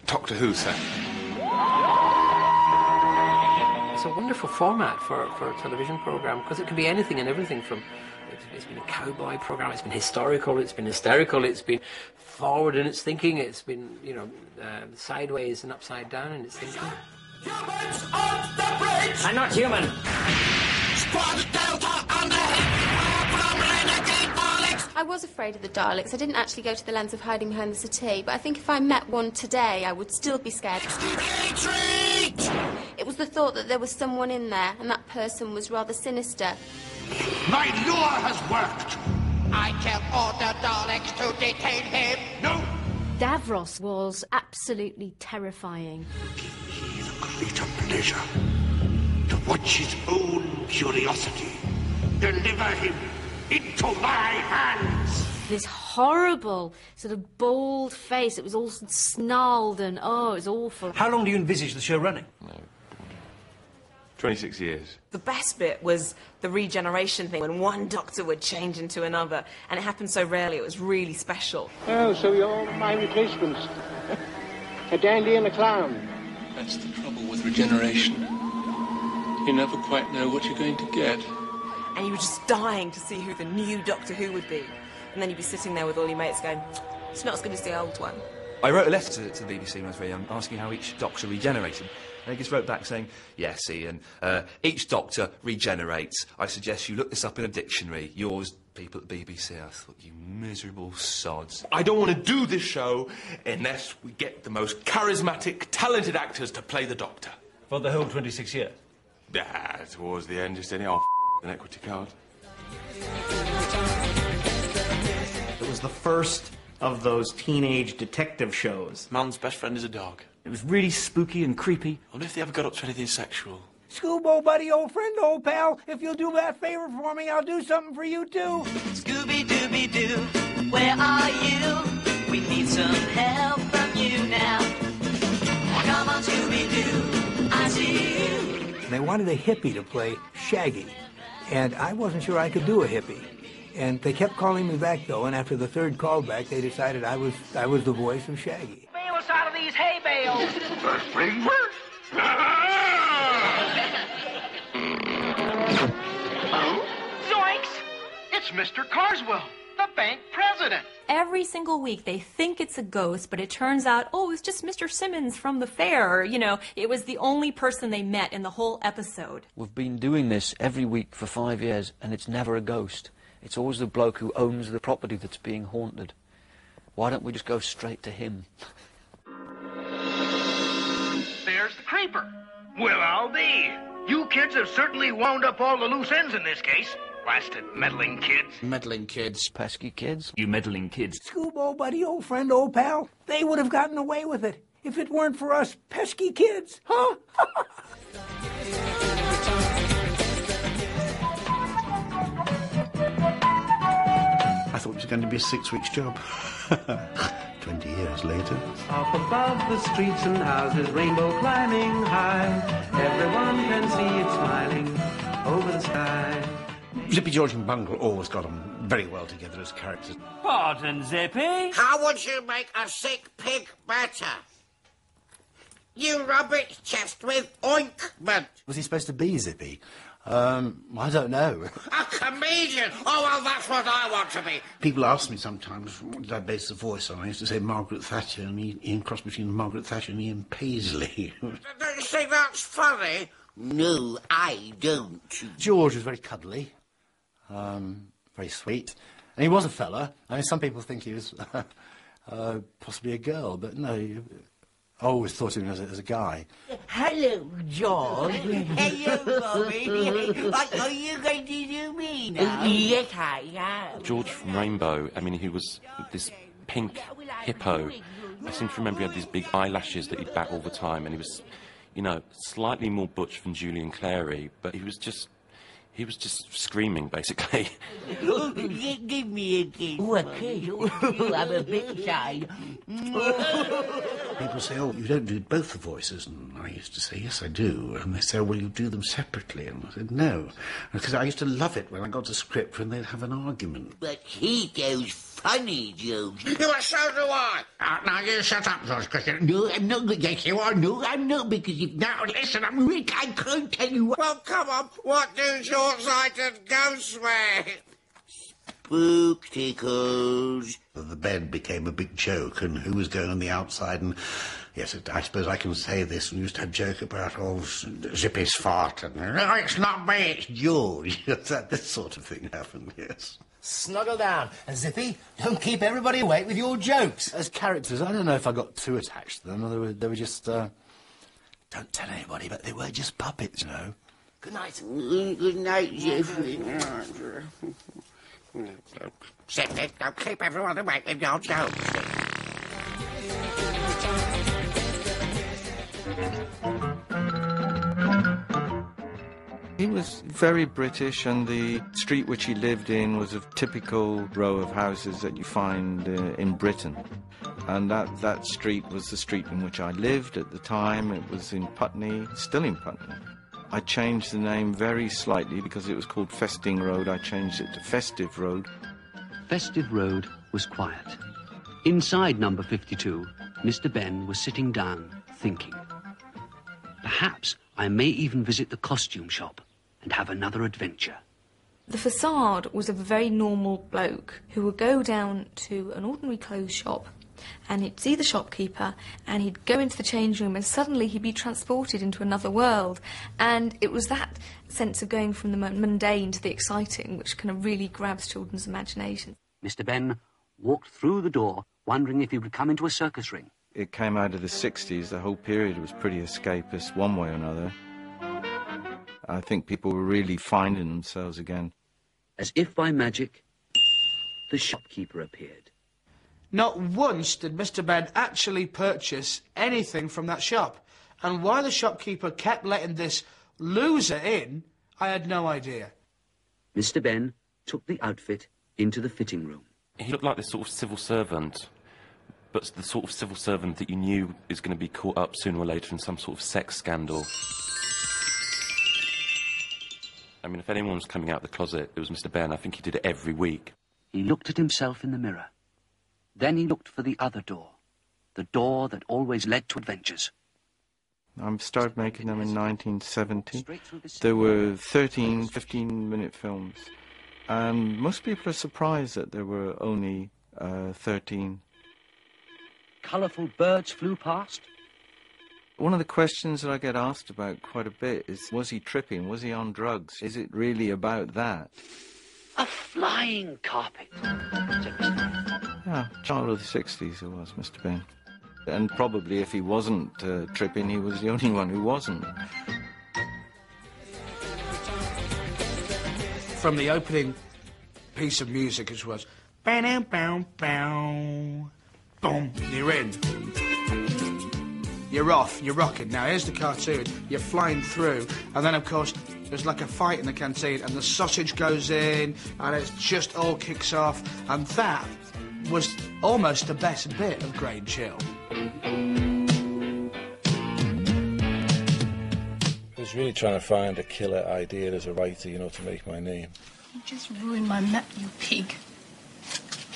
Doctor Who, sir. It's a wonderful format for a television program because it can be anything and everything from... It's been a cowboy program, it's been historical, it's been hysterical, it's been forward in its thinking, it's been, sideways and upside down in its thinking. Humans on the bridge! I'm not human! Squad Delta on the hit! From Renegade Daleks! I was afraid of the Daleks. I didn't actually go to the lengths of hiding behind the settee, but I think if I met one today, I would still be scared. Retreat! It was the thought that there was someone in there, and that person was rather sinister. My lure has worked! I can order Daleks to detain him! No! Davros was absolutely terrifying. Greater pleasure to watch his own curiosity deliver him into my hands. This horrible, sort of bald face. It was all snarled and, it was awful. How long do you envisage the show running? 26 years. The best bit was the regeneration thing, when one doctor would change into another, and it happened so rarely, it was really special. Oh, so you're my replacements. A dandy and a clown. That's the trouble with regeneration. You never quite know what you're going to get. And you were just dying to see who the new Doctor Who would be. And then you'd be sitting there with all your mates going, it's not as good as the old one. I wrote a letter to the BBC when I was very young, asking how each Doctor regenerated. And I just wrote back saying, yes, Ian, each Doctor regenerates. I suggest you look this up in a dictionary. Yours, people at the BBC. I thought, you miserable sods. I don't want to do this show unless we get the most charismatic, talented actors to play the Doctor. For the whole 26 years? Yeah, towards the end, just any old an equity card. It was the first of those teenage detective shows. Man's best friend is a dog. It was really spooky and creepy. I wonder if they ever got up to anything sexual. Scoobo, buddy, old friend, old pal, if you'll do that favor for me, I'll do something for you, too. Scooby-Dooby-Doo, where are you? We need some help from you now. Come on, Scooby-Doo, I see you. They wanted a hippie to play Shaggy, and I wasn't sure I could do a hippie. And they kept calling me back, though, and after the third callback, they decided I was the voice of Shaggy. Bail us out of these hay bales. First thing first. Zoinks! It's Mr. Carswell, the bank president. Every single week they think it's a ghost, but it turns out, it's just Mr. Simmons from the fair. It was the only person they met in the whole episode. We've been doing this every week for 5 years, and it's never a ghost. It's always the bloke who owns the property that's being haunted. Why don't we just go straight to him? There's the creeper. Well, I'll be. You kids have certainly wound up all the loose ends in this case. Blasted meddling kids. Meddling kids. Pesky kids. You meddling kids. Scoobo, buddy, old friend, old pal, they would have gotten away with it if it weren't for us pesky kids, huh? I thought it was going to be a 6 weeks job. 20 years later. Up above the streets and houses, rainbow climbing high. Everyone can see it smiling over the sky. Zippy, George and Bungle always got on very well together as characters. Pardon, Zippy? How would you make a sick pig better? You rub its chest with ointment. Was he supposed to be Zippy? I don't know. A comedian! Oh, well, that's what I want to be. People ask me sometimes, what did I base the voice on? I used to say Margaret Thatcher, and Ian cross between Margaret Thatcher and Ian Paisley. Don't you think that's funny? No, I don't. George was very cuddly, very sweet, and he was a fella. I mean, some people think he was possibly a girl, but no, I always thought of him as a guy. Hello, George. Hello, Bobby. Are you going to do me now? Yes, I am. George from Rainbow, I mean, he was this pink hippo. I seem to remember he had these big eyelashes that he'd bat all the time, and he was, you know, slightly more butch than Julian Clary, but he was just screaming, basically. Give me a kiss. I'm a bit shy. People say, oh, you don't do both the voices, and I used to say, yes, I do. And they say, well, you do them separately. And I said, no. Because I used to love it when I got a script when they'd have an argument. But he goes funny, George. Well, so do I. Now, you shut up, George, because no, I'm not. Yes, you are. No, I'm not, because if... Now, listen, I'm Rick. I can't tell you what... Well, come on. What do short-sighted ghosts wear? Spookticles. The bed became a big joke, and who was going on the outside, and... Yes, I suppose I can say this. We used to have a joke about old Zippy's fart, and... No, it's not me, it's George. This sort of thing happened, yes. Snuggle down. And Zippy, don't keep everybody awake with your jokes. As characters, I don't know if I got too attached to them. They were just, don't tell anybody, but they were just puppets, you know. Good night. Good night, Zippy. Zippy, don't keep everyone awake with your jokes. He was very British, and the street which he lived in was a typical row of houses that you find in Britain. And that street was the street in which I lived at the time. It was in Putney, still in Putney. I changed the name very slightly because it was called Festing Road. I changed it to Festive Road. Festive Road was quiet. Inside number 52, Mr. Ben was sitting down, thinking. Perhaps I may even visit the costume shop and have another adventure. The facade was of a very normal bloke who would go down to an ordinary clothes shop and he'd see the shopkeeper and he'd go into the change room and suddenly he'd be transported into another world. And it was that sense of going from the mundane to the exciting which kind of really grabs children's imagination. Mr. Ben walked through the door, wondering if he would come into a circus ring. It came out of the 60s. The whole period was pretty escapist, one way or another. I think people were really finding themselves again. As if by magic, the shopkeeper appeared. Not once did Mr. Ben actually purchase anything from that shop. And why the shopkeeper kept letting this loser in, I had no idea. Mr. Ben took the outfit into the fitting room. He looked like this sort of civil servant, but the sort of civil servant that you knew is going to be caught up sooner or later in some sort of sex scandal. I mean, if anyone was coming out of the closet, it was Mr. Ben. I think he did it every week. He looked at himself in the mirror. Then he looked for the other door, the door that always led to adventures. I started making them in 1970. There were 13, 15-minute films. And most people are surprised that there were only 13. Colourful birds flew past. One of the questions that I get asked about quite a bit is, was he tripping? Was he on drugs? Is it really about that? A flying carpet, said Mr. Ben. Yeah, child of the 60s it was, Mr. Ben. And probably if he wasn't tripping, he was the only one who wasn't. From the opening piece of music, which was... Bow, bow, bow. Boom, you're in. You're off, you're rocking. Now, here's the cartoon. You're flying through, and then, of course, there's like a fight in the canteen, and the sausage goes in, and it just all kicks off, and that was almost the best bit of Grey and Chill. I was really trying to find a killer idea as a writer, you know, to make my name. You just ruined my map, you pig.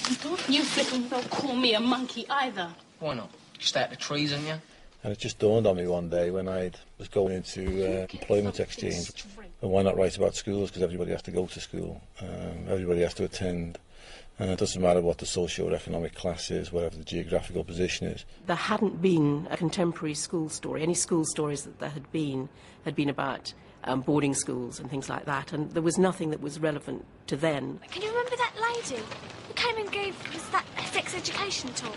And don't you flippin' well call me a monkey either. Why not? Stay at the trees, aren't you? And it just dawned on me one day when I was going into employment exchange. And why not write about schools? Because everybody has to go to school. Everybody has to attend. And it doesn't matter what the socio-economic class is, whatever the geographical position is. There hadn't been a contemporary school story. Any school stories that there had been about boarding schools and things like that, and there was nothing that was relevant to then. Can you remember that lady who came and gave us that sex education talk?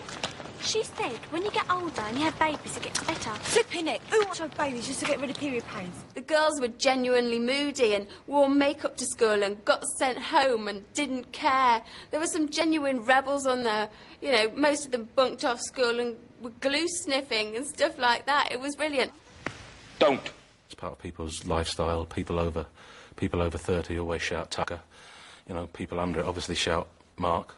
She said, when you get older and you have babies, it gets better. Flipping it. Who wants to have babies just to get rid of period pains? The girls were genuinely moody and wore makeup to school and got sent home and didn't care. There were some genuine rebels on there. You know, most of them bunked off school and were glue sniffing and stuff like that. It was brilliant. Don't. It's part of people's lifestyle. People over 30 always shout Tucker. You know, people under it obviously shout Mark.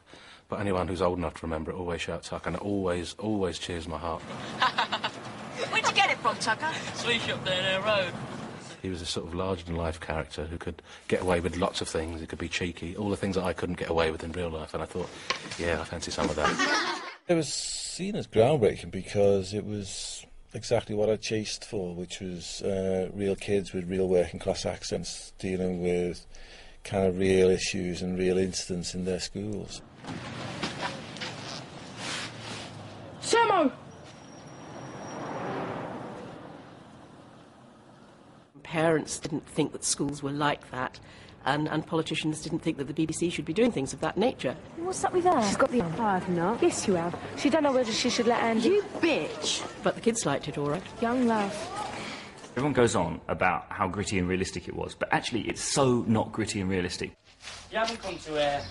But anyone who's old enough to remember it always shouts Tucker, and it always cheers my heart. Where'd you get it from, Tucker? Sweet shop down our road. He was a sort of larger-than-life character who could get away with lots of things. He could be cheeky, all the things that I couldn't get away with in real life, and I thought, yeah, I fancy some of that. It was seen as groundbreaking because it was exactly what I chased for, which was real kids with real working-class accents dealing with kind of real issues and real incidents in their schools. Samo! Parents didn't think that schools were like that, and politicians didn't think that the BBC should be doing things of that nature. What's up with her? She's got the arm. I have not. Yes, you have. She don't know whether she should let Andy... You bitch! But the kids liked it, all right. Young love. Everyone goes on about how gritty and realistic it was, but actually it's so not gritty and realistic. You haven't come to,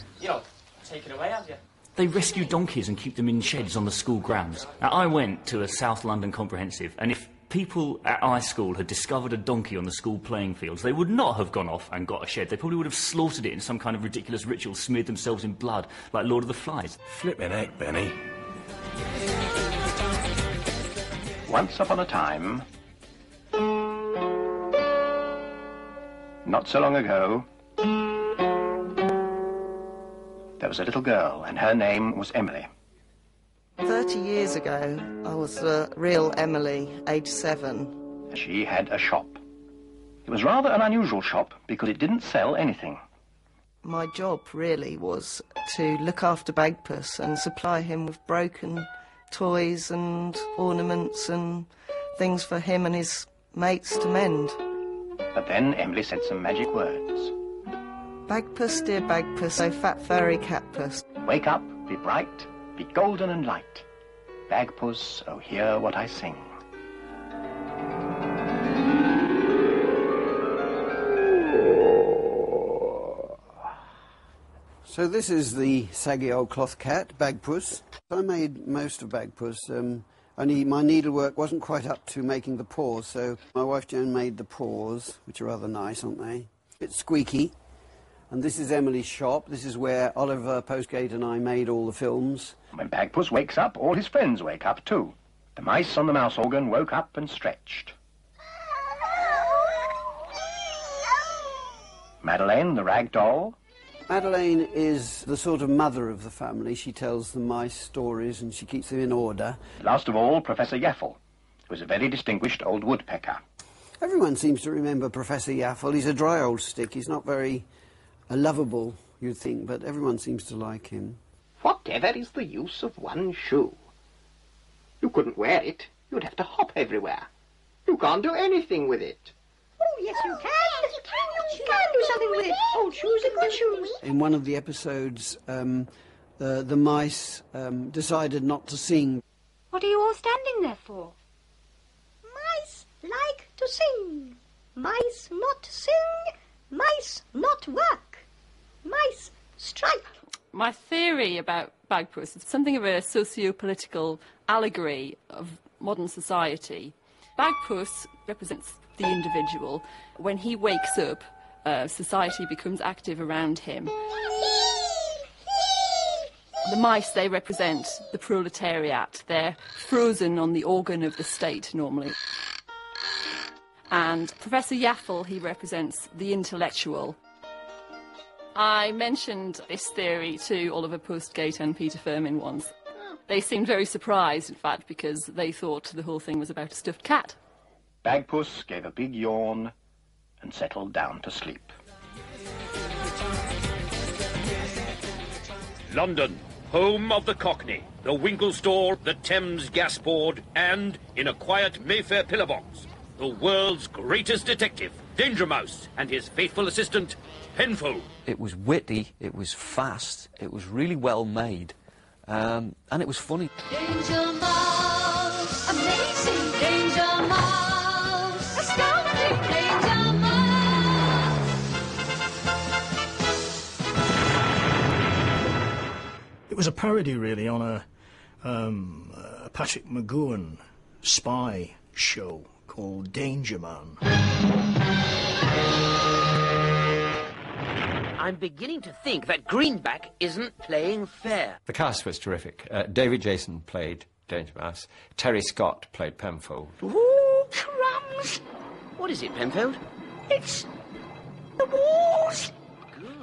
take it away, have you? They rescue donkeys and keep them in sheds on the school grounds. Now, I went to a South London comprehensive, and if people at our school had discovered a donkey on the school playing fields, they would not have gone off and got a shed. They probably would have slaughtered it in some kind of ridiculous ritual, smeared themselves in blood, like Lord of the Flies. Flippin' heck, Benny. Once upon a time, not so long ago, there was a little girl, and her name was Emily. 30 years ago, I was the real Emily, age 7. She had a shop. It was rather an unusual shop because it didn't sell anything. My job, really, was to look after Bagpuss and supply him with broken toys and ornaments and things for him and his mates to mend. But then Emily said some magic words. Bagpuss, dear Bagpuss, oh fat furry catpuss. Wake up, be bright, be golden and light. Bagpuss, oh hear what I sing. So this is the saggy old cloth cat, Bagpuss. I made most of Bagpuss, only my needlework wasn't quite up to making the paws, so my wife Joan made the paws, which are rather nice, aren't they? A bit squeaky. And this is Emily's shop. This is where Oliver Postgate and I made all the films. When Bagpuss wakes up, all his friends wake up too. The mice on the mouse organ woke up and stretched. Madeleine, the rag doll. Madeleine is the sort of mother of the family. She tells the mice stories and she keeps them in order. Last of all, Professor Yaffle, who is a very distinguished old woodpecker. Everyone seems to remember Professor Yaffle. He's a dry old stick. He's not very lovable, you'd think, but everyone seems to like him. Whatever is the use of one shoe? You couldn't wear it. You'd have to hop everywhere. You can't do anything with it. Oh, yes, you can. Yes, you can. You can do something with it. Old shoes are good shoes. In one of the episodes, the mice decided not to sing. What are you all standing there for? Mice like to sing. Mice not sing. Mice not work. Mice strike. My theory about Bagpuss is something of a socio-political allegory of modern society. Bagpuss represents the individual. When he wakes up, society becomes active around him. The mice, they represent the proletariat. They're frozen on the organ of the state, normally. And Professor Yaffle, he represents the intellectual. I mentioned this theory to Oliver Postgate and Peter Firmin once. They seemed very surprised, in fact, because they thought the whole thing was about a stuffed cat. Bagpuss gave a big yawn and settled down to sleep. London, home of the Cockney, the Winkle Store, the Thames Gas Board, and, in a quiet Mayfair pillar box, the world's greatest detective, Danger Mouse, and his faithful assistant, Penfold. It was witty, it was fast, it was really well made, and it was funny. Danger Mouse, amazing Danger Mouse, astounding Danger Mouse. It was a parody, really, on a Patrick McGowan spy show called Danger Man. I'm beginning to think that Greenback isn't playing fair. The cast was terrific. David Jason played Danger Mouse. Terry Scott played Penfold. Ooh, crumbs! What is it, Penfold? It's the wars!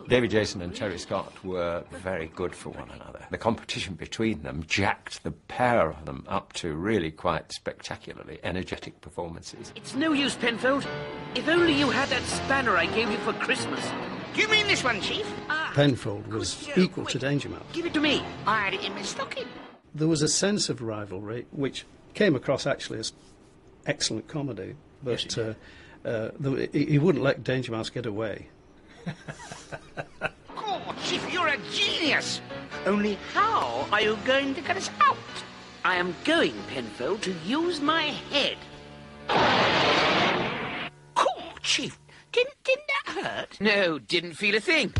David Jason and Terry Scott were very good for one another. The competition between them jacked the pair of them up to really quite spectacularly energetic performances. It's no use, Penfold. If only you had that spanner I gave you for Christmas. Do you mean this one, Chief? Penfold was equal to Danger Mouse. Give it to me. I had it in my stocking. There was a sense of rivalry, which came across actually as excellent comedy, but he wouldn't let Danger Mouse get away. Oh, Chief, you're a genius! Only how are you going to get us out? I am going, Penfold, to use my head. Oh, Chief, didn't that hurt? No, didn't feel a thing.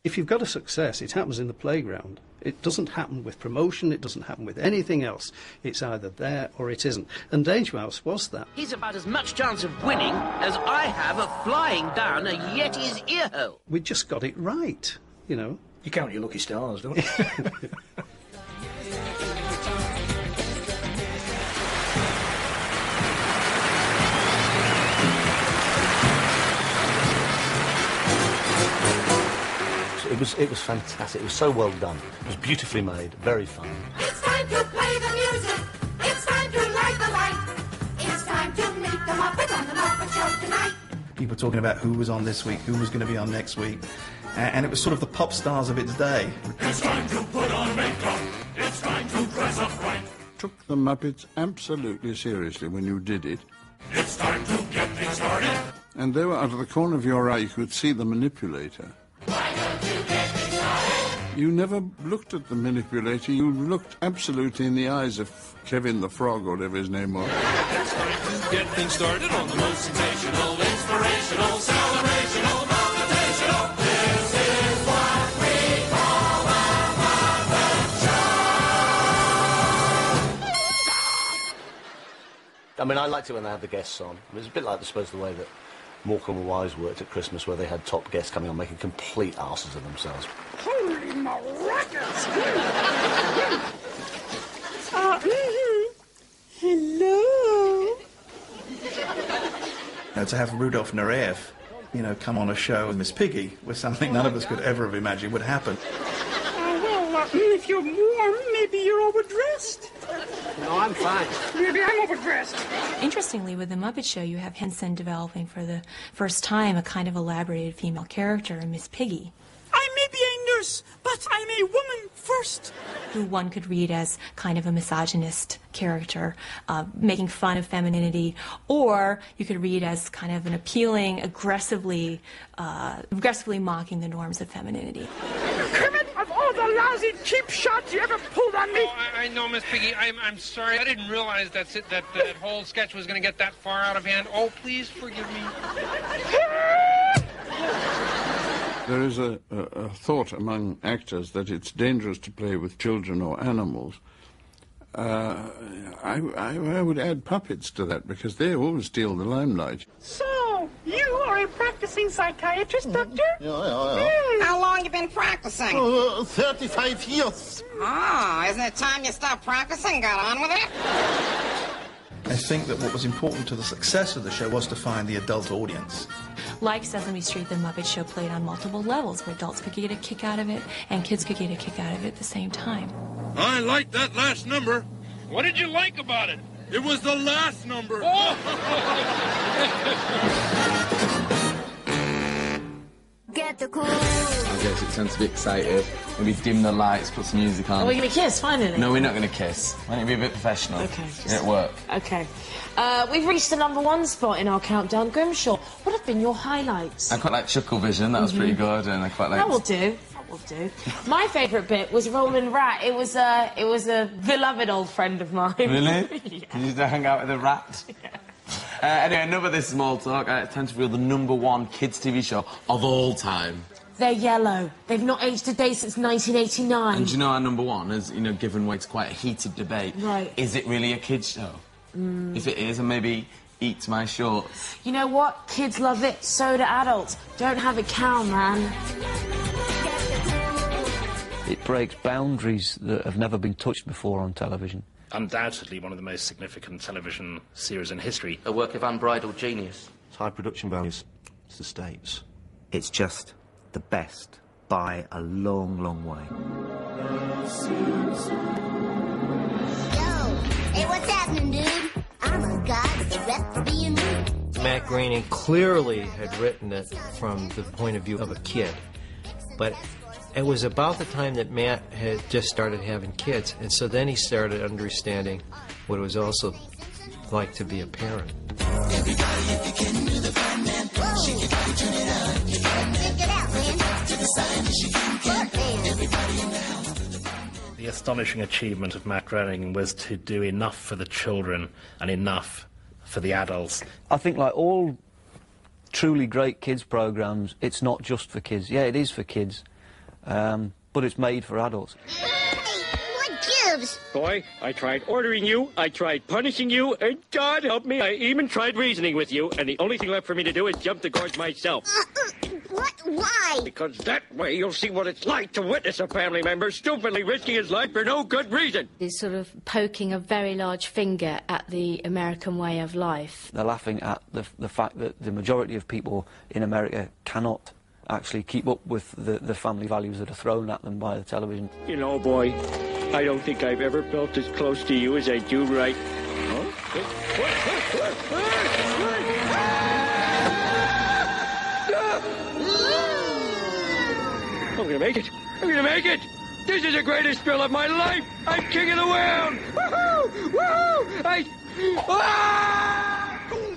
If you've got a success, it happens in the playground. It doesn't happen with promotion, it doesn't happen with anything else. It's either there or it isn't. And Danger Mouse was that. He's about as much chance of winning as I have of flying down a Yeti's earhole. We just got it right, you know. You count your lucky stars, don't you? It was fantastic. It was so well done. It was beautifully made, very fun. It's time to play the music. It's time to light the light. It's time to meet the Muppet on the Muppet Show tonight. People talking about who was on this week, who was going to be on next week, and it was sort of the pop stars of its day. It's time to put on makeup. It's time to dress up right. Took the Muppets absolutely seriously when you did it. It's time to get things started. And there, out of the corner of your eye, you could see the manipulator. Why don't you get things started? You never looked at the manipulator. You looked absolutely in the eyes of Kevin the Frog, or whatever his name was. It's time to get things started on the most sensational, inspirational, celebrational, motivational. This is what we call a Muppet Show. I mean, I liked it when they had the guests on. It was a bit like, I suppose, the way that Morecambe and Wise worked at Christmas, where they had top guests coming on making complete asses of themselves. Holy maracas! Hello. To have Rudolf Nureyev, come on a show with Miss Piggy was something none of us could ever have imagined would happen. If you're warm, maybe you're overdressed. No, I'm fine. Maybe I'm overdressed. Interestingly, with the Muppet Show, you have Henson developing for the first time a kind of elaborated female character, Miss Piggy. I may be a nurse, but I'm a woman first. Who one could read as kind of a misogynist character, making fun of femininity, or you could read as kind of an appealing, aggressively mocking the norms of femininity. Kermit, of all the lousy cheap shots you ever pulled on me. Oh, I know, Miss Piggy. I'm sorry. I didn't realize that whole sketch was going to get that far out of hand. Oh, please forgive me. There is a thought among actors that it's dangerous to play with children or animals. I would add puppets to that, because they always steal the limelight. So, you are a practicing psychiatrist, Doctor? Yeah. How long you been practicing? 35 years. Oh, isn't it time you stopped practicing? Got on with it? I think that what was important to the success of the show was to find the adult audience. Like Sesame Street, the Muppet Show played on multiple levels where adults could get a kick out of it and kids could get a kick out of it at the same time. I like that last number. What did you like about it? It was the last number. Get the cool. I guess it tends to be excited. Maybe dim the lights, put some music on. Are we going to kiss, finally? No, we're not going to kiss. Why don't you be a bit professional? Okay. At work. Okay. We've reached the #1 spot in our countdown. Grimshaw, what have been your highlights? I quite like Chuckle Vision, that was pretty good, and I quite like... That will do. That will do. My favourite bit was Roland Rat. It was a beloved old friend of mine. Really? Yeah. You used to hang out with a rat? Yeah. Anyway, enough of this small talk. It's time to reveal the #1 kids' TV show of all time. They're yellow. They've not aged a day since 1989. And do you know our #1 has, you know, given way to quite a heated debate. Right. Is it really a kids' show? If it is, and maybe eats my shorts. You know what? Kids love it, so do adults. Don't have a cow, man. It breaks boundaries that have never been touched before on television. Undoubtedly one of the most significant television series in history. A work of unbridled genius. It's high production values. It's the States. It's just the best by a long, long way. Hey, what's happening, dude? I'm a god with the rep for being rude. Matt Groening clearly had written it from the point of view of a kid, but it was about the time that Matt had just started having kids, and so then he started understanding what it was also like to be a parent. The astonishing achievement of Matt Groening was to do enough for the children and enough for the adults. I think, like all truly great kids' programmes, it's not just for kids. Yeah, it is for kids, but it's made for adults. What gives? Boy, I tried ordering you, I tried punishing you, and God help me, I even tried reasoning with you, and the only thing left for me to do is jump the gorge myself. What? Why? Because that way you'll see what it's like to witness a family member stupidly risking his life for no good reason. Is sort of poking a very large finger at the American way of life. They're laughing at the fact that the majority of people in America cannot actually keep up with the family values that are thrown at them by the television. You know, boy, I don't think I've ever felt as close to you as I do right... I'm gonna make it! I'm gonna make it! This is the greatest thrill of my life! I'm king of the world! Woohoo! Woohoo!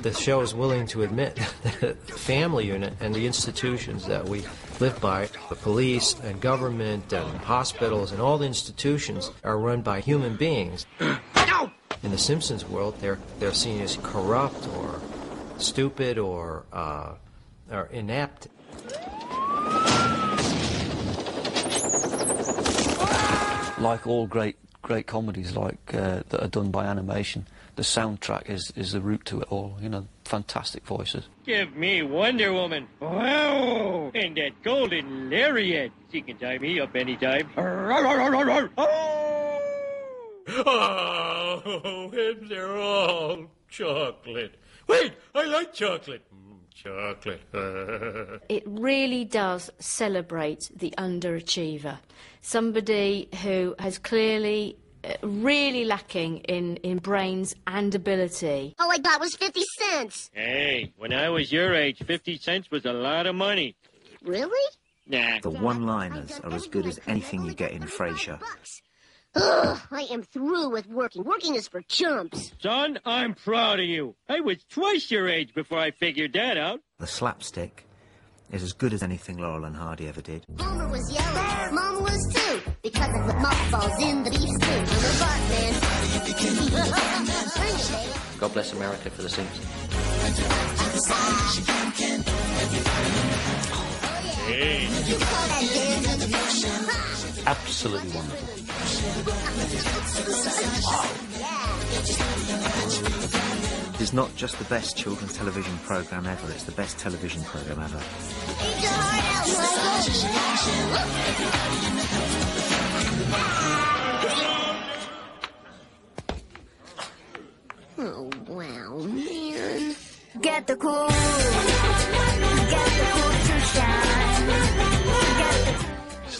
The show is willing to admit that the family unit and the institutions that we live by, the police and government and hospitals and all the institutions are run by human beings. In the Simpsons world, they're seen as corrupt or stupid or inept. Like all great comedies that are done by animation, the soundtrack is the root to it all. You know, fantastic voices. Give me Wonder Woman. Wow! And that golden lariat. She can tie me up anytime. Oh, and they're all chocolate. Wait, I like chocolate. Chocolate. It really does celebrate the underachiever. Somebody who has clearly really lacking in brains and ability. All I got was 50 cents. Hey, when I was your age, 50 cents was a lot of money. Really? Nah. The one-liners are as good as anything you get in Frasier. Ugh, I am through with working. Working is for chumps. Son, I'm proud of you. I was twice your age before I figured that out. The slapstick is as good as anything Laurel and Hardy ever did. Homer was yellow, Mama was too, because I put mothballs in the beef stew. I'm a bark, man. God bless America for the Simpsons. Hey. Absolutely wonderful. It's not just the best children's television programme ever, it's the best television programme ever. Oh, wow, man. Get the cool. Get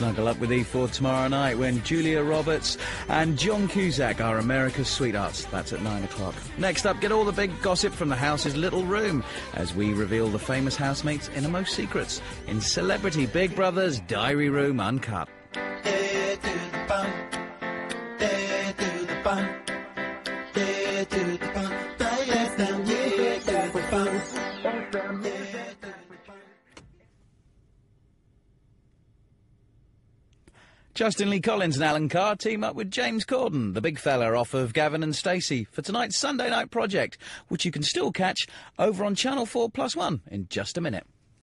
snuggle up with E4 tomorrow night when Julia Roberts and John Cusack are America's sweethearts. That's at 9 o'clock. Next up, get all the big gossip from the house's little room as we reveal the famous housemates' innermost secrets in Celebrity Big Brother's Diary Room Uncut. Justin Lee Collins and Alan Carr team up with James Corden, the big fella off of Gavin and Stacey, for tonight's Sunday Night Project, which you can still catch over on Channel 4+1 in just a minute.